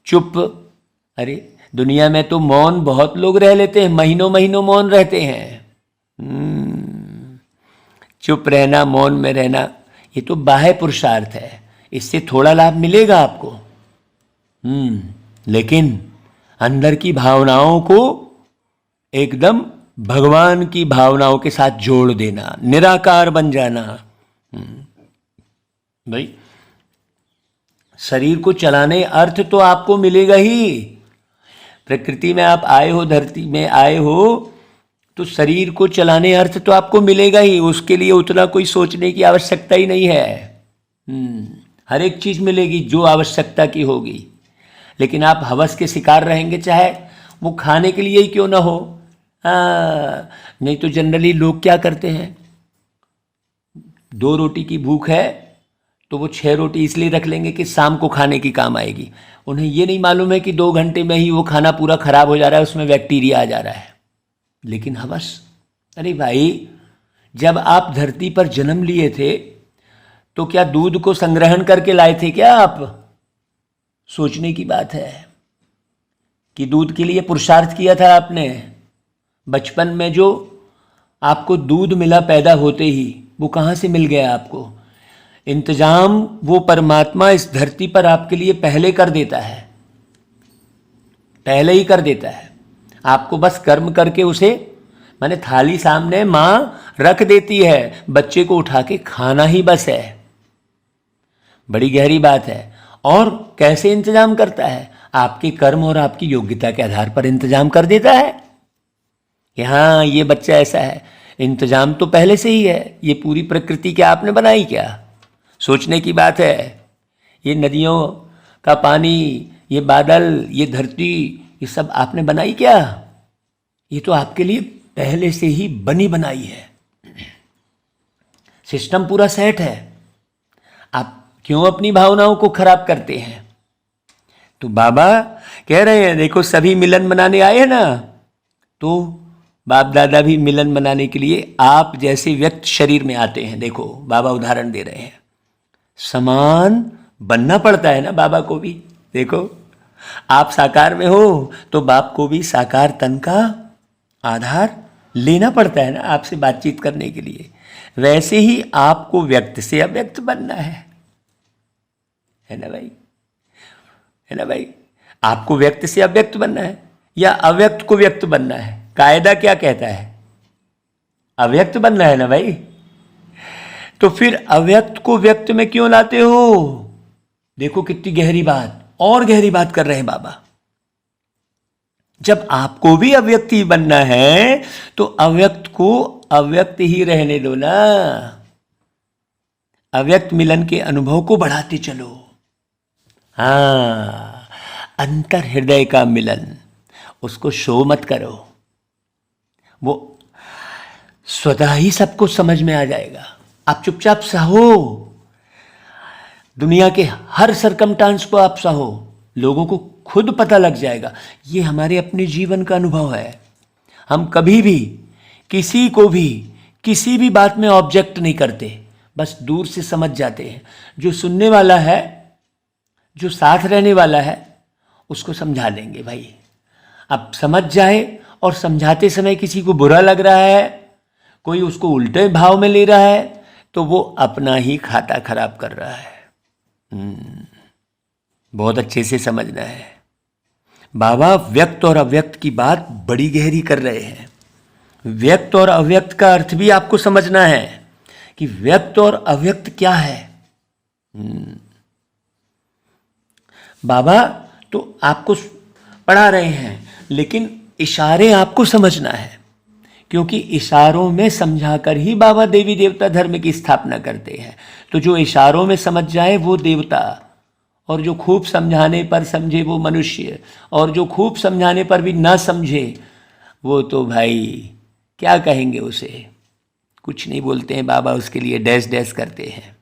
Speaker 1: चुप, अरे दुनिया में तो मौन बहुत लोग रह लेते हैं, महीनों महीनों मौन रहते हैं। चुप रहना, मौन में रहना, ये तो बाह्य पुरुषार्थ है, इससे थोड़ा लाभ मिलेगा आपको। लेकिन अंदर की भावनाओं को एकदम भगवान की भावनाओं के साथ जोड़ देना, निराकार बन जाना। भाई शरीर को चलाने अर्थ तो आपको मिलेगा ही। प्रकृति में आप आए हो, धरती में आए हो, तो शरीर को चलाने अर्थ तो आपको मिलेगा ही। उसके लिए उतना कोई सोचने की आवश्यकता ही नहीं है। हर एक चीज मिलेगी जो आवश्यकता की होगी। लेकिन आप हवस के शिकार रहेंगे, चाहे वो खाने के लिए ही क्यों ना हो। नहीं तो जनरली लोग क्या करते हैं, 2 रोटी की भूख है तो वो 6 रोटी इसलिए रख लेंगे कि शाम को खाने की काम आएगी। उन्हें ये नहीं मालूम है कि 2 घंटे में ही वो खाना पूरा खराब हो जा रहा है, उसमें बैक्टीरिया आ जा रहा है। लेकिन हवस, अरे भाई जब आप धरती पर जन्म लिए थे तो क्या दूध को संग्रहण करके लाए थे क्या आप? सोचने की बात है कि दूध के लिए पुरुषार्थ किया था आपने। बचपन में जो आपको दूध मिला पैदा होते ही, वो कहाँ से मिल गया आपको? इंतजाम वो परमात्मा इस धरती पर आपके लिए पहले कर देता है, पहले ही कर देता है। आपको बस कर्म करके उसे, माने थाली सामने माँ रख देती है, बच्चे को उठा के खाना ही बस है। बड़ी गहरी बात है। और कैसे इंतजाम करता है? आपके कर्म और आपकी योग्यता के आधार पर इंतजाम कर देता है कि हाँ ये बच्चा ऐसा है। इंतजाम तो पहले से ही है। ये पूरी प्रकृति क्या आपने बनाई क्या? सोचने की बात है। ये नदियों का पानी, ये बादल, ये धरती, ये सब आपने बनाई क्या? ये तो आपके लिए पहले से ही बनी बनाई है। सिस्टम पूरा सेट है। आप क्यों अपनी भावनाओं को खराब करते हैं? तो बाबा कह रहे हैं देखो सभी मिलन मनाने आए हैं ना, तो बाप दादा भी मिलन मनाने के लिए आप जैसे व्यक्त शरीर में आते हैं। देखो बाबा उदाहरण दे रहे हैं, समान बनना पड़ता है ना बाबा को भी। देखो आप साकार में हो तो बाप को भी साकार तन का आधार लेना पड़ता है ना आपसे बातचीत करने के लिए। वैसे ही आपको व्यक्त से अव्यक्त बनना है ना भाई, है ना भाई। आपको व्यक्त से अव्यक्त बनना है या अव्यक्त को व्यक्त बनना है? कायदा क्या कहता है? अव्यक्त बनना है ना भाई। तो फिर अव्यक्त को व्यक्त में क्यों लाते हो? देखो कितनी गहरी बात, और गहरी बात कर रहे हैं बाबा। जब आपको भी अव्यक्त ही बनना है तो अव्यक्त को अव्यक्त ही रहने दो ना। अव्यक्त मिलन के अनुभव को बढ़ाते चलो। हाँ, अंतर हृदय का मिलन, उसको शो मत करो, वो स्वतः ही सबको समझ में आ जाएगा। आप चुपचाप सहो, दुनिया के हर सरकमस्टांस को आप सहो, लोगों को खुद पता लग जाएगा। ये हमारे अपने जीवन का अनुभव है। हम कभी भी किसी को भी किसी भी बात में ऑब्जेक्ट नहीं करते, बस दूर से समझ जाते हैं। जो सुनने वाला है, जो साथ रहने वाला है, उसको समझा देंगे भाई। अब समझ जाए और समझाते समय किसी को बुरा लग रहा है, कोई उसको उल्टे भाव में ले रहा है, तो वो अपना ही खाता खराब कर रहा है। बहुत अच्छे से समझना है। बाबा व्यक्त और अव्यक्त की बात बड़ी गहरी कर रहे हैं। व्यक्त और अव्यक्त का अर्थ भी आपको समझना है कि व्यक्त और अव्यक्त क्या है। बाबा तो आपको पढ़ा रहे हैं, लेकिन इशारे आपको समझना है, क्योंकि इशारों में समझाकर ही बाबा देवी देवता धर्म की स्थापना करते हैं। तो जो इशारों में समझ जाए वो देवता, और जो खूब समझाने पर समझे वो मनुष्य, और जो खूब समझाने पर भी ना समझे वो तो भाई क्या कहेंगे उसे, कुछ नहीं बोलते हैं बाबा, उसके लिए डैश डैश करते हैं।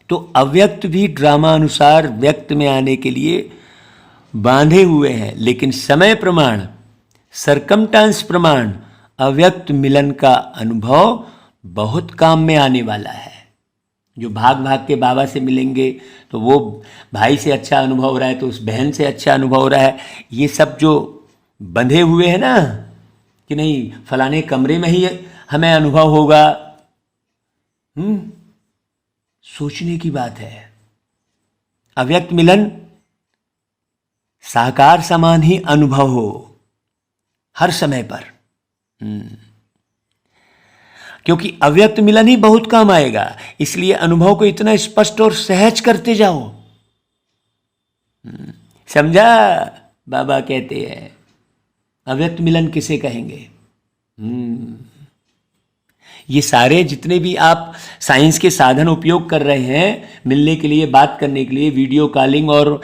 Speaker 1: तो अव्यक्त भी ड्रामा अनुसार व्यक्त में आने के लिए बांधे हुए हैं, लेकिन समय प्रमाण, सरकमस्टांस प्रमाण अव्यक्त मिलन का अनुभव बहुत काम में आने वाला है। जो भाग भाग के बाबा से मिलेंगे तो वो भाई से अच्छा अनुभव हो रहा है तो उस बहन से अच्छा अनुभव हो रहा है। ये सब जो बंधे हुए हैं ना कि नहीं फलाने कमरे में ही हमें अनुभव होगा, सोचने की बात है। अव्यक्त मिलन साकार समान ही अनुभव हो हर समय पर, क्योंकि अव्यक्त मिलन ही बहुत काम आएगा। इसलिए अनुभव को इतना स्पष्ट और सहज करते जाओ। समझा? बाबा कहते हैं अव्यक्त मिलन किसे कहेंगे? ये सारे जितने भी आप साइंस के साधन उपयोग कर रहे हैं मिलने के लिए, बात करने के लिए, वीडियो कॉलिंग और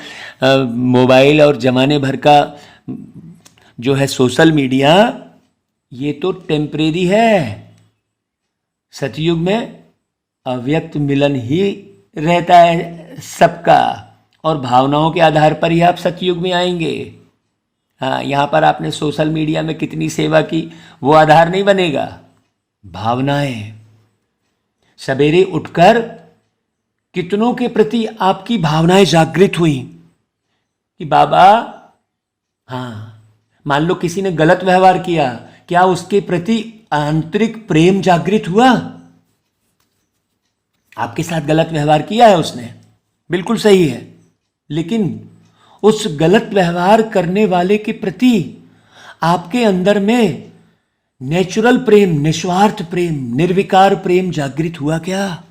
Speaker 1: मोबाइल और जमाने भर का जो है सोशल मीडिया, ये तो टेम्परेरी है। सतयुग में अव्यक्त मिलन ही रहता है सबका, और भावनाओं के आधार पर ही आप सतयुग में आएंगे। हाँ, यहाँ पर आपने सोशल मीडिया में कितनी सेवा की वो आधार नहीं बनेगा, भावनाएं। सवेरे उठकर कितनों के प्रति आपकी भावनाएं जागृत हुई कि बाबा, हाँ, मान लो किसी ने गलत व्यवहार किया, क्या उसके प्रति आंतरिक प्रेम जागृत हुआ? आपके साथ गलत व्यवहार किया है उसने, बिल्कुल सही है, लेकिन उस गलत व्यवहार करने वाले के प्रति आपके अंदर में नेचुरल प्रेम, निस्वार्थ प्रेम, निर्विकार प्रेम जागृत हुआ क्या?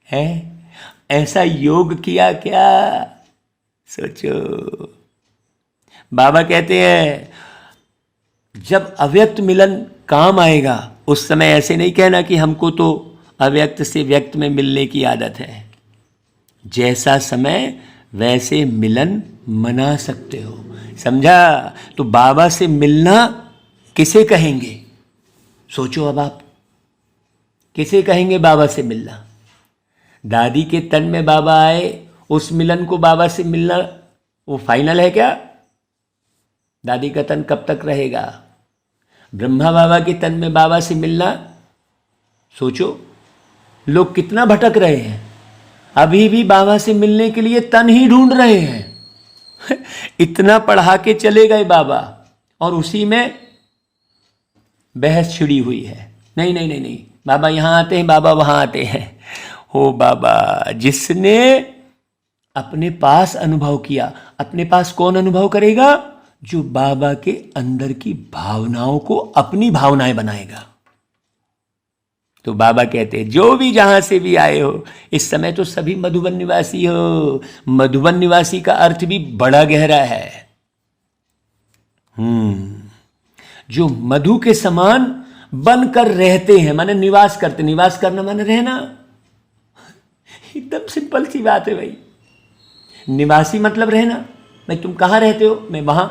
Speaker 1: है ऐसा योग किया क्या? सोचो। बाबा कहते हैं जब अव्यक्त मिलन काम आएगा उस समय ऐसे नहीं कहना कि हमको तो अव्यक्त से व्यक्त में मिलने की आदत है। जैसा समय वैसे मिलन मना सकते हो, समझा? तो बाबा से मिलना किसे कहेंगे? सोचो अब आप, किसे कहेंगे बाबा से मिलना? दादी के तन में बाबा आए, उस मिलन को बाबा से मिलना वो फाइनल है क्या? दादी का तन कब तक रहेगा? ब्रह्मा बाबा के तन में बाबा से मिलना, सोचो लोग कितना भटक रहे हैं, अभी भी बाबा से मिलने के लिए तन ही ढूंढ रहे हैं। इतना पढ़ा के चले गए बाबा और उसी में बहस छिड़ी हुई है। नहीं नहीं नहीं नहीं, बाबा यहाँ आते हैं, बाबा वहाँ आते हैं। हो बाबा, जिसने अपने पास अनुभव किया, अपने पास कौन अनुभव करेगा? जो बाबा के अंदर की भावनाओं को अपनी भावनाएं बनाएगा। तो बाबा कहते हैं जो भी जहां से भी आए हो, इस समय तो सभी मधुबन निवासी हो। मधुबन निवासी का अर्थ भी बड़ा गहरा है। जो मधु के समान बनकर रहते हैं, माने निवास करते। निवास करना माने रहना, एकदम सिंपल सी बात है भाई। निवासी मतलब रहना। भाई तुम कहाँ रहते हो? मैं वहां।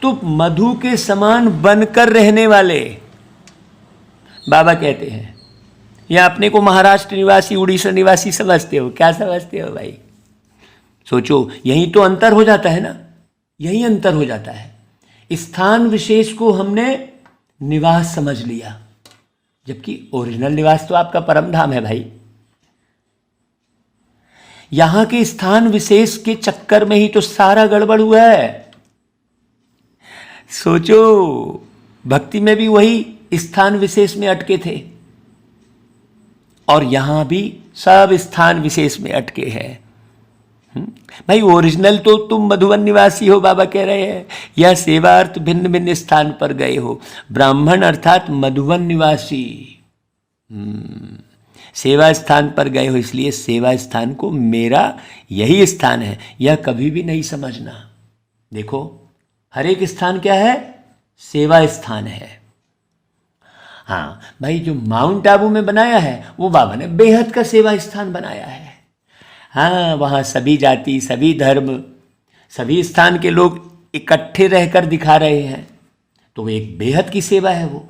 Speaker 1: तो मधु के समान बनकर रहने वाले बाबा कहते हैं। या अपने को महाराष्ट्र निवासी, उड़ीसा निवासी समझते हो? क्या समझते हो भाई? सोचो, यही तो अंतर हो जाता है ना, यही अंतर हो जाता है। स्थान विशेष को हमने निवास समझ लिया, जबकि ओरिजिनल निवास तो आपका परम धाम है भाई। यहां के स्थान विशेष के चक्कर में ही तो सारा गड़बड़ हुआ है। सोचो, भक्ति में भी वही स्थान विशेष में अटके थे और यहां भी सब स्थान विशेष में अटके हैं। भाई ओरिजिनल तो तुम मधुबन निवासी हो, बाबा कह रहे हैं। यह सेवा अर्थ भिन्न भिन्न स्थान पर गए हो। ब्राह्मण अर्थात मधुबन निवासी सेवा स्थान पर गए हो, इसलिए सेवा स्थान को मेरा यही स्थान है, यह कभी भी नहीं समझना। देखो, हर एक स्थान क्या है? सेवा स्थान है। हाँ भाई, जो माउंट आबू में बनाया है वो बाबा ने बेहद का सेवा स्थान बनाया है। हाँ, वहाँ सभी जाति, सभी धर्म, सभी स्थान के लोग इकट्ठे रहकर दिखा रहे हैं, तो वो एक बेहद की सेवा है। वो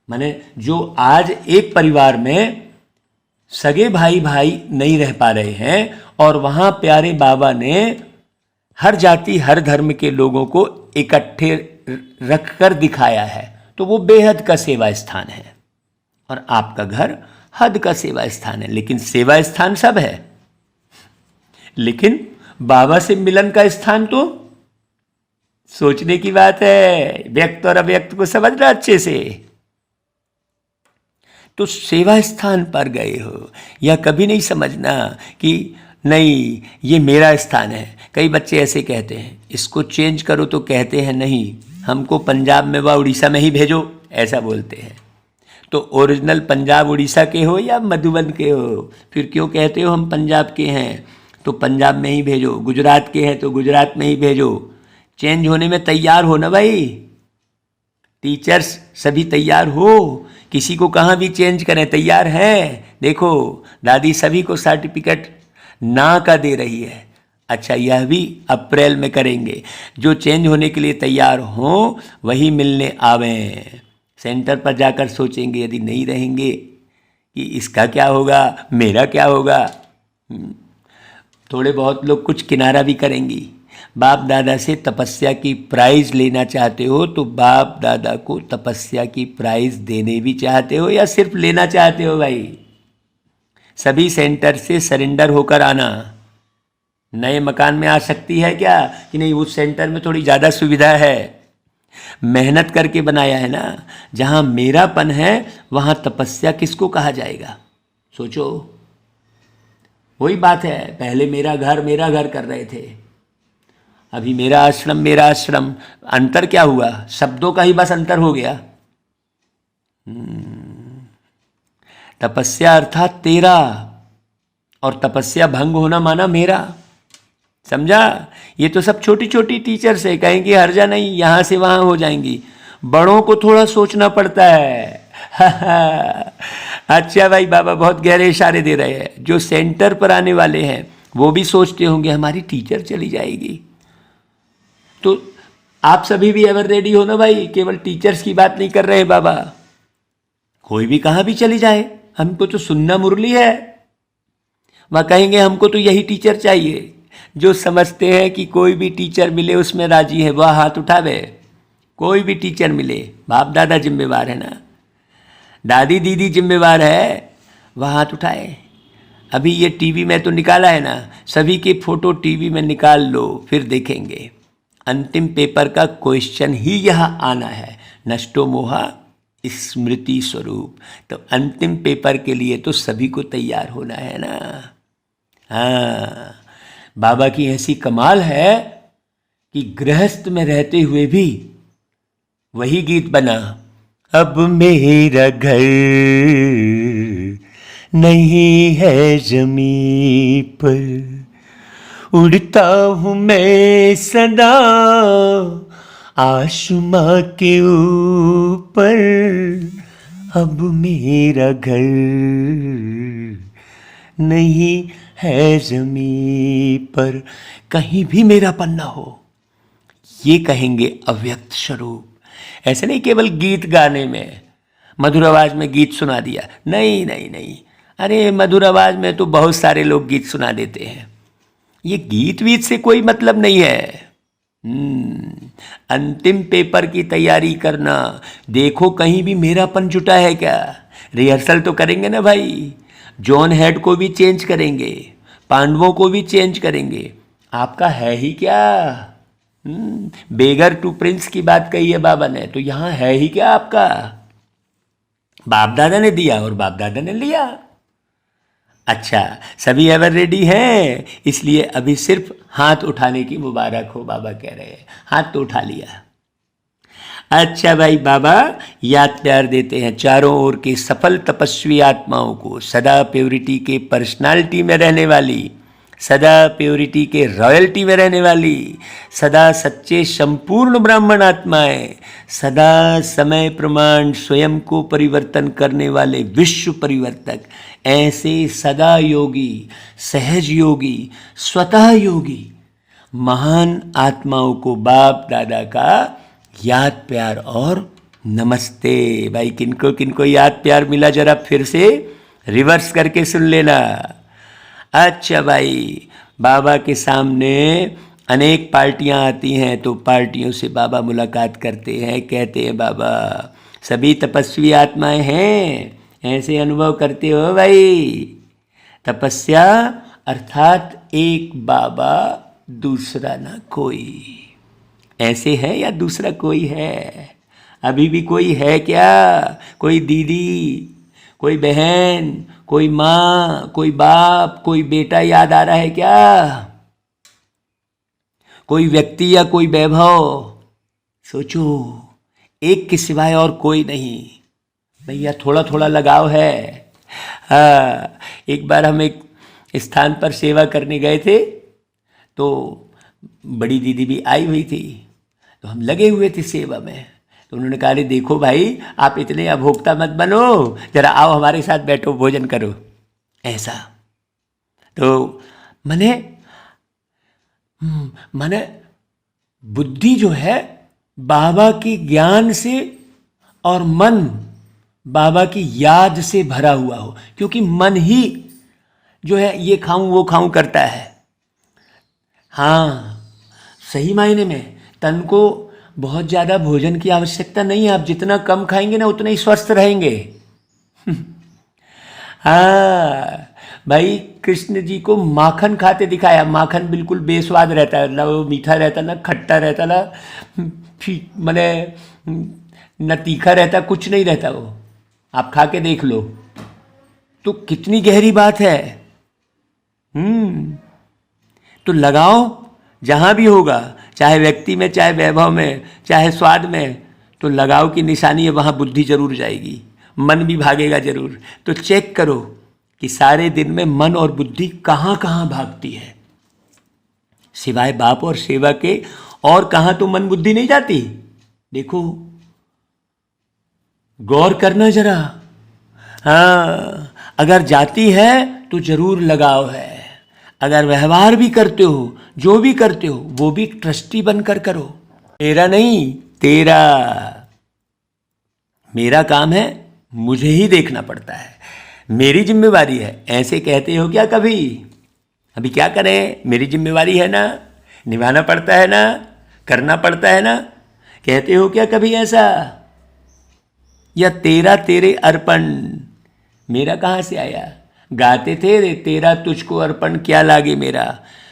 Speaker 1: माने जो आज एक परिवार में सगे भाई भाई नहीं रह पा रहे हैं और वहाँ प्यारे बाबा ने हर जाति हर धर्म के लोगों को इकट्ठे रखकर दिखाया है, तो वो बेहद का सेवा स्थान है। और आपका घर हद का सेवा स्थान है। लेकिन सेवा स्थान सब है, लेकिन बाबा से मिलन का स्थान तो सोचने की बात है। व्यक्त और अव्यक्त को समझना अच्छे से। तो सेवा स्थान पर गए हो, या कभी नहीं समझना कि नहीं ये मेरा स्थान है। कई बच्चे ऐसे कहते हैं, इसको चेंज करो तो कहते हैं नहीं, हमको पंजाब में व उड़ीसा में ही भेजो, ऐसा बोलते हैं। तो ओरिजिनल पंजाब उड़ीसा के हो या मधुबन के हो, फिर क्यों कहते हो हम पंजाब के हैं? तो पंजाब में ही भेजो। गुजरात के हैं तो गुजरात में ही भेजो। चेंज होने में तैयार हो ना भाई। टीचर्स सभी तैयार हो, किसी को कहाँ भी चेंज करें, तैयार हैं। देखो, दादी सभी को सर्टिफिकेट ना का दे रही है। अच्छा, यह भी अप्रैल में करेंगे। जो चेंज होने के लिए तैयार हो वही मिलने आवें। सेंटर पर जाकर सोचेंगे यदि नहीं रहेंगे कि इसका क्या होगा, मेरा क्या होगा। थोड़े बहुत लोग कुछ किनारा भी करेंगी। बाप दादा से तपस्या की प्राइज लेना चाहते हो तो बाप दादा को तपस्या की प्राइज देने भी चाहते हो या सिर्फ लेना चाहते हो? भाई सभी सेंटर से सरेंडर होकर आना। नए मकान में आ सकती है क्या कि नहीं, उस सेंटर में थोड़ी ज़्यादा सुविधा है। मेहनत करके बनाया है ना। जहाँ मेरापन है वहाँ तपस्या किसको कहा जाएगा? सोचो, वही बात है। पहले मेरा घर कर रहे थे, अभी मेरा आश्रम। अंतर क्या हुआ? शब्दों का ही बस अंतर हो गया। तपस्या अर्थात तेरा, और तपस्या भंग होना माना मेरा। समझा? ये तो सब छोटी छोटी टीचर से कहेंगे हर्जा नहीं, यहाँ से वहाँ हो जाएंगी। बड़ों को थोड़ा सोचना पड़ता है। अच्छा भाई, बाबा बहुत गहरे इशारे दे रहे हैं। जो सेंटर पर आने वाले हैं वो भी सोचते होंगे हमारी टीचर चली जाएगी। तो आप सभी भी एवर रेडी हो ना भाई। केवल टीचर्स की बात नहीं कर रहे हैं बाबा, कोई भी कहाँ भी चली जाए, हमको तो सुनना मुरली है। वह कहेंगे हमको तो यही टीचर चाहिए। जो समझते हैं कि कोई भी टीचर मिले उसमें राजी है वह हाथ उठावे। कोई भी टीचर मिले, बाप दादा जिम्मेवार है ना, दादी दीदी जिम्मेवार है, वह हाथ उठाए। अभी ये टीवी में तो निकाला है ना, सभी के फोटो टीवी में निकाल लो, फिर देखेंगे। अंतिम पेपर का क्वेश्चन ही यहाँ आना है, नष्टो मोहा स्मृति स्वरूप। तो अंतिम पेपर के लिए तो सभी को तैयार होना है ना। हाँ, बाबा की ऐसी कमाल है कि गृहस्थ में रहते हुए भी वही गीत बना, अब मेरा घर नहीं है जमीन पर, उड़ता हूँ मैं सदा आसमां के ऊपर, अब मेरा घर नहीं है जमीन पर। कहीं भी मेरा पन्ना हो, ये कहेंगे अव्यक्त स्वरूप। ऐसे नहीं केवल गीत गाने में, मधुर आवाज में गीत सुना दिया, नहीं नहीं नहीं। अरे मधुर आवाज में तो बहुत सारे लोग गीत सुना देते हैं, ये गीत वीत से कोई मतलब नहीं है। अंतिम पेपर की तैयारी करना, देखो कहीं भी मेरापन जुटा है क्या। रिहर्सल तो करेंगे ना भाई, जॉन हेड को भी चेंज करेंगे, पांडवों को भी चेंज करेंगे, आपका है ही क्या। बेगर टू प्रिंस की बात कही है बाबा ने, तो यहां है ही क्या आपका। बाप दादा ने दिया और बाप दादा ने लिया। अच्छा, सभी एवर रेडी हैं, इसलिए अभी सिर्फ हाथ उठाने की मुबारक हो, बाबा कह रहे हैं। हाथ तो उठा लिया। अच्छा भाई, बाबा याद प्यार देते हैं चारों ओर के सफल तपस्वी आत्माओं को, सदा प्योरिटी के पर्सनालिटी में रहने वाली, सदा प्योरिटी के रॉयल्टी में रहने वाली, सदा सच्चे संपूर्ण ब्राह्मण आत्माएं, सदा समय प्रमाण स्वयं को परिवर्तन करने वाले विश्व परिवर्तक, ऐसे सदा योगी, सहज योगी, स्वतः योगी महान आत्माओं को बाप दादा का याद प्यार और नमस्ते। भाई किनको किनको याद प्यार मिला जरा फिर से रिवर्स करके सुन लेना। अच्छा भाई, बाबा के सामने अनेक पार्टियां आती हैं, तो पार्टियों से बाबा मुलाकात करते हैं, कहते हैं बाबा सभी तपस्वी आत्माएं हैं, ऐसे अनुभव करते हो भाई। तपस्या अर्थात एक बाबा दूसरा ना कोई, ऐसे है या दूसरा कोई है। अभी भी कोई है क्या, कोई दीदी, कोई बहन, कोई माँ, कोई बाप, कोई बेटा याद आ रहा है क्या, कोई व्यक्ति या कोई वैभव। सोचो, एक के सिवाय और कोई नहीं भैया, थोड़ा थोड़ा लगाव है। हाँ, एक बार हम एक स्थान पर सेवा करने गए थे, तो बड़ी दीदी भी आई हुई थी, तो हम लगे हुए थे सेवा में। तो उन्होंने कहा, देखो भाई आप इतने अभोक्ता मत बनो, जरा आओ हमारे साथ बैठो भोजन करो, ऐसा। तो मैंने बुद्धि जो है बाबा की ज्ञान से और मन बाबा की याद से भरा हुआ हो, क्योंकि मन ही जो है ये खाऊं वो खाऊं करता है। हाँ, सही मायने में तन को बहुत ज़्यादा भोजन की आवश्यकता नहीं है, आप जितना कम खाएंगे ना उतना ही स्वस्थ रहेंगे। हाँ भाई, कृष्ण जी को माखन खाते दिखाया, माखन बिल्कुल बेस्वाद रहता है, ना वो मीठा रहता, ना खट्टा रहता, ना मैंने न तीखा रहता, कुछ नहीं रहता वो, आप खा के देख लो। तो कितनी गहरी बात है। तो लगाओ जहाँ भी होगा, चाहे व्यक्ति में, चाहे वैभव में, चाहे स्वाद में, तो लगाव की निशानी है, वहाँ बुद्धि जरूर जाएगी, मन भी भागेगा जरूर। तो चेक करो कि सारे दिन में मन और बुद्धि कहाँ कहाँ भागती है, सिवाय बाप और सेवा के और कहाँ तो मन बुद्धि नहीं जाती। देखो, गौर करना जरा। हाँ, अगर जाती है तो जरूर लगाव है। अगर व्यवहार भी करते हो, जो भी करते हो, वो भी ट्रस्टी बनकर करो, मेरा नहीं तेरा। मेरा काम है, मुझे ही देखना पड़ता है, मेरी जिम्मेवारी है, ऐसे कहते हो क्या कभी? अभी क्या करें, मेरी जिम्मेवारी है ना, निभाना पड़ता है ना, करना पड़ता है ना, कहते हो क्या कभी ऐसा? या तेरा तेरे अर्पण, मेरा कहाँ से आया? गाते थे रे तेरा तुझको अर्पण क्या लागे मेरा।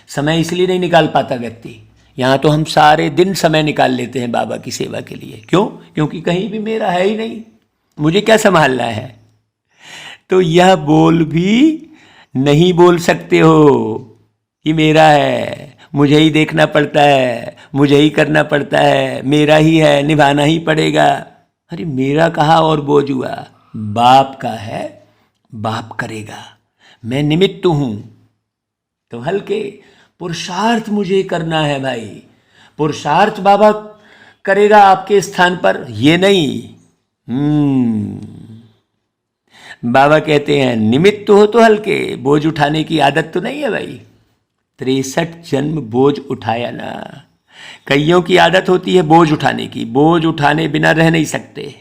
Speaker 1: समय इसलिए नहीं निकाल पाता व्यक्ति। यहाँ तो हम सारे दिन समय निकाल लेते हैं बाबा की सेवा के लिए। क्यों? क्योंकि कहीं भी मेरा है ही नहीं, मुझे क्या संभालना है। तो यह बोल भी नहीं बोल सकते हो कि मेरा है, मुझे ही देखना पड़ता है, मुझे ही करना पड़ता है, मेरा ही है, निभाना ही पड़ेगा। अरे मेरा कहा और बोझ हुआ, बाप का है, बाप करेगा, मैं निमित्त हूं। तो हल्के पुरुषार्थ मुझे करना है भाई, पुरुषार्थ बाबा करेगा आपके स्थान पर, ये नहीं। बाबा कहते हैं निमित्त हो तो हल्के, बोझ उठाने की आदत तो नहीं है भाई। 63 जन्म बोझ उठाया ना। कईयों की आदत होती है बोझ उठाने की, बोझ उठाने बिना रह नहीं सकते,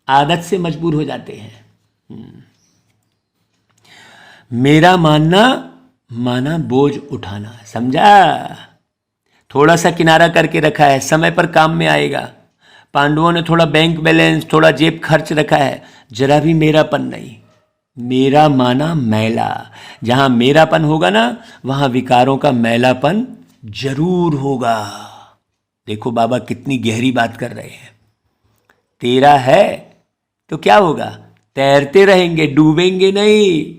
Speaker 1: आदत से मजबूर हो जाते हैं। मेरा मानना माना बोझ उठाना, समझा? थोड़ा सा किनारा करके रखा है, समय पर काम में आएगा। पांडवों ने थोड़ा बैंक बैलेंस, थोड़ा जेब खर्च रखा है, जरा भी मेरापन नहीं। मेरा माना मैला, जहां मेरापन होगा ना वहां विकारों का मैलापन जरूर होगा। देखो बाबा कितनी गहरी बात कर रहे हैं। तेरा है तो क्या होगा? तैरते रहेंगे, डूबेंगे नहीं।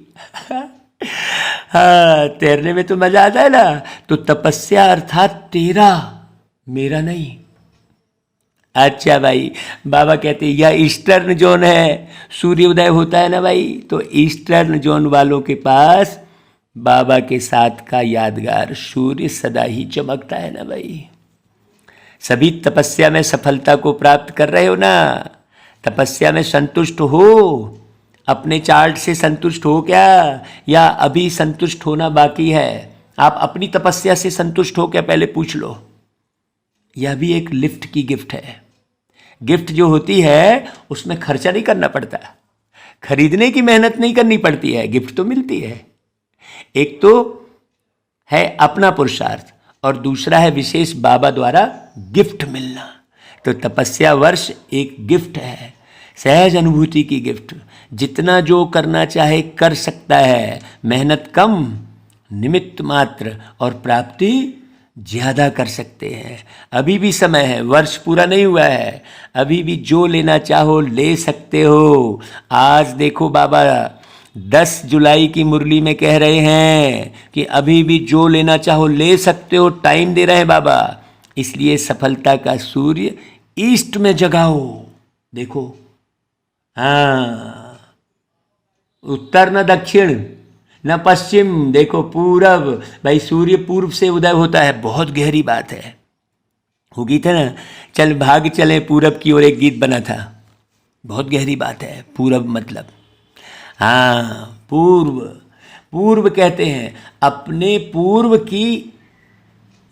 Speaker 1: हाँ, तैरने में तो मजा आता है ना। तो तपस्या अर्थात तेरा, मेरा नहीं। अच्छा भाई, बाबा कहते हैं यह ईस्टर्न जोन है, सूर्य उदय होता है ना भाई, तो ईस्टर्न जोन वालों के पास बाबा के साथ का यादगार सूर्य सदा ही चमकता है ना भाई। सभी तपस्या में सफलता को प्राप्त कर रहे हो ना, तपस्या में संतुष्ट हो, अपने चार्ट से संतुष्ट हो क्या, या अभी संतुष्ट होना बाकी है? आप अपनी तपस्या से संतुष्ट हो क्या, पहले पूछ लो। यह भी एक लिफ्ट की गिफ्ट है। गिफ्ट जो होती है उसमें खर्चा नहीं करना पड़ता, खरीदने की मेहनत नहीं करनी पड़ती है, गिफ्ट तो मिलती है। एक तो है अपना पुरुषार्थ और दूसरा है विशेष बाबा द्वारा गिफ्ट मिलना। तो तपस्या वर्ष एक गिफ्ट है, सहज अनुभूति की गिफ्ट। जितना जो करना चाहे कर सकता है, मेहनत कम, निमित्त मात्र, और प्राप्ति ज्यादा कर सकते हैं। अभी भी समय है, वर्ष पूरा नहीं हुआ है, अभी भी जो लेना चाहो ले सकते हो। आज देखो बाबा 10 जुलाई की मुरली में कह रहे हैं कि अभी भी जो लेना चाहो ले सकते हो, टाइम दे रहे हैं बाबा। इसलिए सफलता का सूर्य ईस्ट में जगाओ। देखो, हाँ, उत्तर न दक्षिण न पश्चिम, देखो पूरब। भाई सूर्य पूर्व से उदय होता है, बहुत गहरी बात है। वो गीत है ना, चल भाग चले पूरब की ओर, एक गीत बना था, बहुत गहरी बात है। पूरब मतलब, हाँ, पूर्व। पूर्व कहते हैं अपने पूर्व की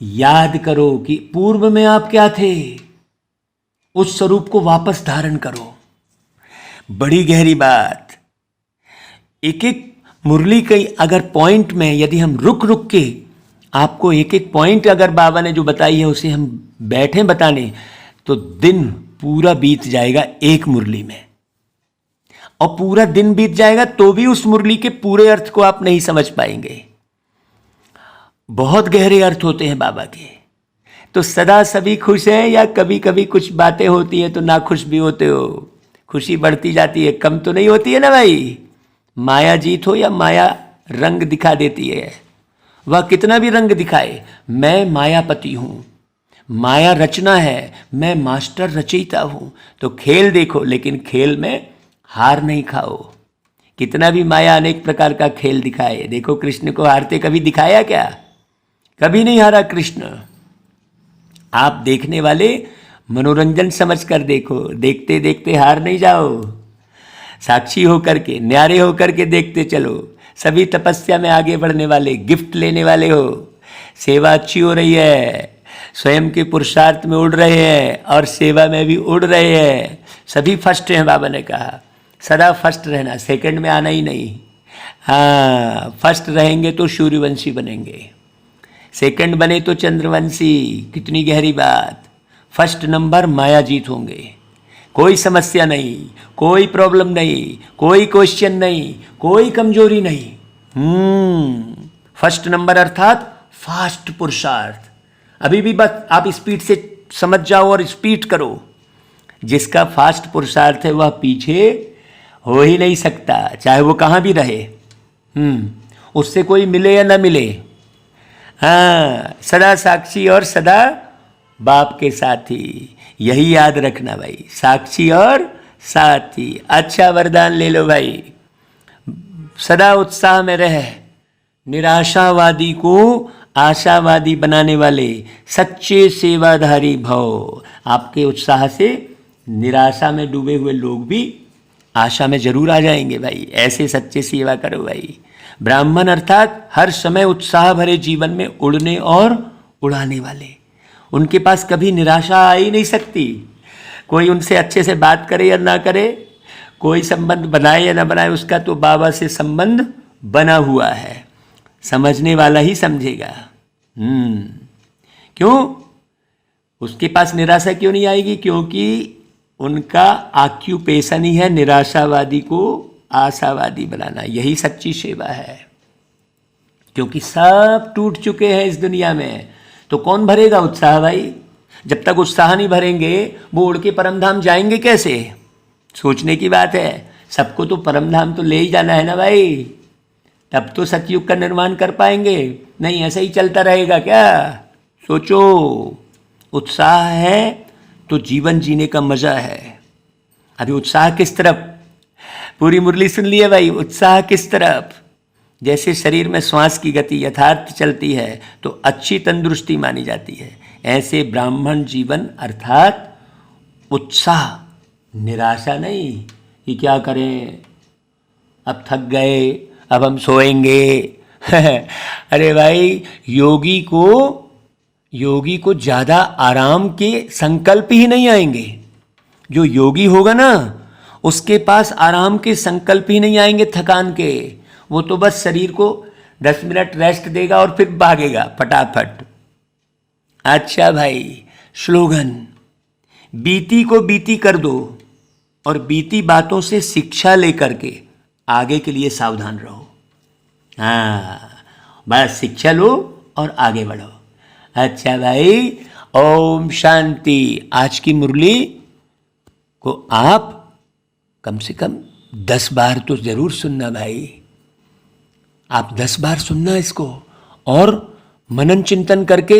Speaker 1: याद करो कि पूर्व में आप क्या थे, उस स्वरूप को वापस धारण करो। बड़ी गहरी बात। एक एक मुरली के अगर पॉइंट में यदि हम रुक रुक के आपको एक एक पॉइंट अगर बाबा ने जो बताई है उसे हम बैठे बताने, तो दिन पूरा बीत जाएगा एक मुरली में, और पूरा दिन बीत जाएगा तो भी उस मुरली के पूरे अर्थ को आप नहीं समझ पाएंगे। बहुत गहरे अर्थ होते हैं बाबा के। तो सदा सभी खुश हैं या कभी कभी कुछ बातें होती हैं तो ना खुश भी होते हो? खुशी बढ़ती जाती है, कम तो नहीं होती है ना भाई। माया जीत हो या माया रंग दिखा देती है, वह कितना भी रंग दिखाए, मैं मायापति हूं, माया रचना है, मैं मास्टर रचयिता हूं। तो खेल देखो, लेकिन खेल में हार नहीं खाओ। कितना भी माया अनेक प्रकार का खेल दिखाए, देखो कृष्ण को हारते कभी दिखाया क्या? कभी नहीं हारा कृष्ण। आप देखने वाले मनोरंजन समझ कर देखो, देखते देखते हार नहीं जाओ। साक्षी होकर के, न्यारे होकर के देखते चलो। सभी तपस्या में आगे बढ़ने वाले, गिफ्ट लेने वाले हो। सेवा अच्छी हो रही है, स्वयं के पुरुषार्थ में उड़ रहे हैं और सेवा में भी उड़ रहे हैं। सभी फर्स्ट हैं, बाबा ने कहा। सदा फर्स्ट रहना, सेकंड में आना ही नहीं। हाँ, फर्स्ट रहेंगे तो सूर्यवंशी बनेंगे, सेकंड बने तो चंद्रवंशी। कितनी गहरी बात। फर्स्ट नंबर माया जीत होंगे, कोई समस्या नहीं, कोई प्रॉब्लम नहीं, कोई क्वेश्चन नहीं, कोई कमजोरी नहीं। फर्स्ट नंबर अर्थात फास्ट पुरुषार्थ। अभी भी बस आप स्पीड से समझ जाओ और स्पीड करो। जिसका फास्ट पुरुषार्थ है वह पीछे हो ही नहीं सकता, चाहे वो कहाँ भी रहे। उससे कोई मिले या ना मिले। हाँ, सदा साक्षी और सदा बाप के साथी, यही याद रखना भाई, साक्षी और साथी। अच्छा वरदान ले लो भाई, सदा उत्साह में रहे, निराशावादी को आशावादी बनाने वाले सच्चे सेवाधारी भव। आपके उत्साह से निराशा में डूबे हुए लोग भी आशा में जरूर आ जाएंगे भाई। ऐसे सच्चे सेवा करो भाई। ब्राह्मण अर्थात हर समय उत्साह भरे जीवन में उड़ने और उड़ाने वाले। उनके पास कभी निराशा आ ही नहीं सकती। कोई उनसे अच्छे से बात करे या ना करे, कोई संबंध बनाए या ना बनाए, उसका तो बाबा से संबंध बना हुआ है। समझने वाला ही समझेगा। क्यों? उसके पास निराशा क्यों नहीं आएगी? क्योंकि उनका ऑक्यूपेशन ही है निराशावादी को आशावादी बनाना। यही सच्ची सेवा है। क्योंकि सब टूट चुके हैं इस दुनिया में, तो कौन भरेगा उत्साह भाई? जब तक उत्साह नहीं भरेंगे वो उड़ के परमधाम जाएंगे कैसे? सोचने की बात है। सबको तो परमधाम तो ले ही जाना है ना भाई, तब तो सतयुग का निर्माण कर पाएंगे। नहीं ऐसे ही चलता रहेगा क्या? सोचो, उत्साह है तो जीवन जीने का मजा है। अभी उत्साह किस तरफ? पूरी मुरली सुन लिए भाई। उत्साह किस तरफ? जैसे शरीर में श्वास की गति यथार्थ चलती है तो अच्छी तंदुरुस्ती मानी जाती है, ऐसे ब्राह्मण जीवन अर्थात उत्साह, निराशा नहीं कि क्या करें, अब थक गए, अब हम सोएंगे। अरे भाई, योगी को ज़्यादा आराम के संकल्प ही नहीं आएंगे। जो योगी होगा ना, उसके पास आराम के संकल्प ही नहीं आएंगे, थकान के। वो तो बस शरीर को 10 मिनट रेस्ट देगा और फिर भागेगा फटाफट। अच्छा भाई, स्लोगन, बीती को बीती कर दो और बीती बातों से शिक्षा लेकर के आगे के लिए सावधान रहो। हाँ, बस शिक्षा लो और आगे बढ़ो। अच्छा भाई, ओम शांति। आज की मुरली को आप कम से कम 10 बार तो जरूर सुनना भाई। आप 10 बार सुनना इसको और मनन चिंतन करके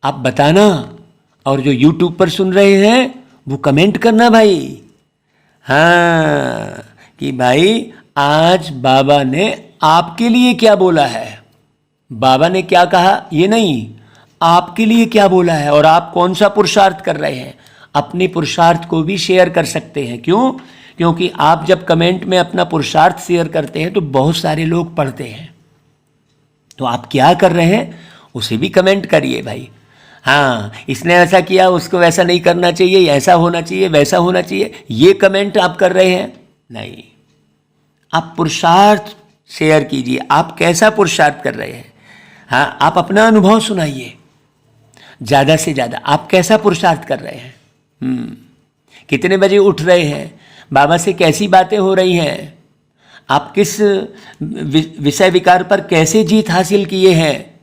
Speaker 1: आप बताना। और जो YouTube पर सुन रहे हैं वो कमेंट करना भाई। हाँ, कि भाई आज बाबा ने आपके लिए क्या बोला है, बाबा ने क्या कहा, ये नहीं, आपके लिए क्या बोला है और आप कौन सा पुरुषार्थ कर रहे हैं। अपने पुरुषार्थ को भी शेयर कर सकते हैं। क्यों? क्योंकि आप जब कमेंट में अपना पुरुषार्थ शेयर करते हैं तो बहुत सारे लोग पढ़ते हैं। तो आप क्या कर रहे हैं उसे भी कमेंट करिए भाई। हाँ, इसने ऐसा किया, उसको वैसा नहीं करना चाहिए, ऐसा होना चाहिए, वैसा होना चाहिए, ये कमेंट आप कर रहे हैं नहीं। आप पुरुषार्थ शेयर कीजिए, आप कैसा पुरुषार्थ कर रहे हैं। हाँ, आप अपना अनुभव सुनाइए ज़्यादा से ज़्यादा। आप कैसा पुरुषार्थ कर रहे हैं, कितने बजे उठ रहे हैं, बाबा से कैसी बातें हो रही हैं, आप किस विषय विकार पर कैसे जीत हासिल किए हैं।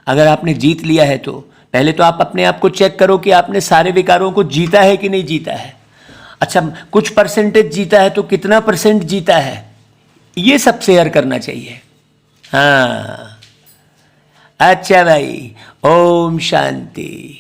Speaker 1: अगर आपने जीत लिया है तो पहले तो आप अपने आप को चेक करो कि आपने सारे विकारों को जीता है कि नहीं जीता है। अच्छा, कुछ परसेंटेज जीता है तो कितना % जीता है, ये सब शेयर करना चाहिए। हाँ, अच्छा भाई, ओम शांति।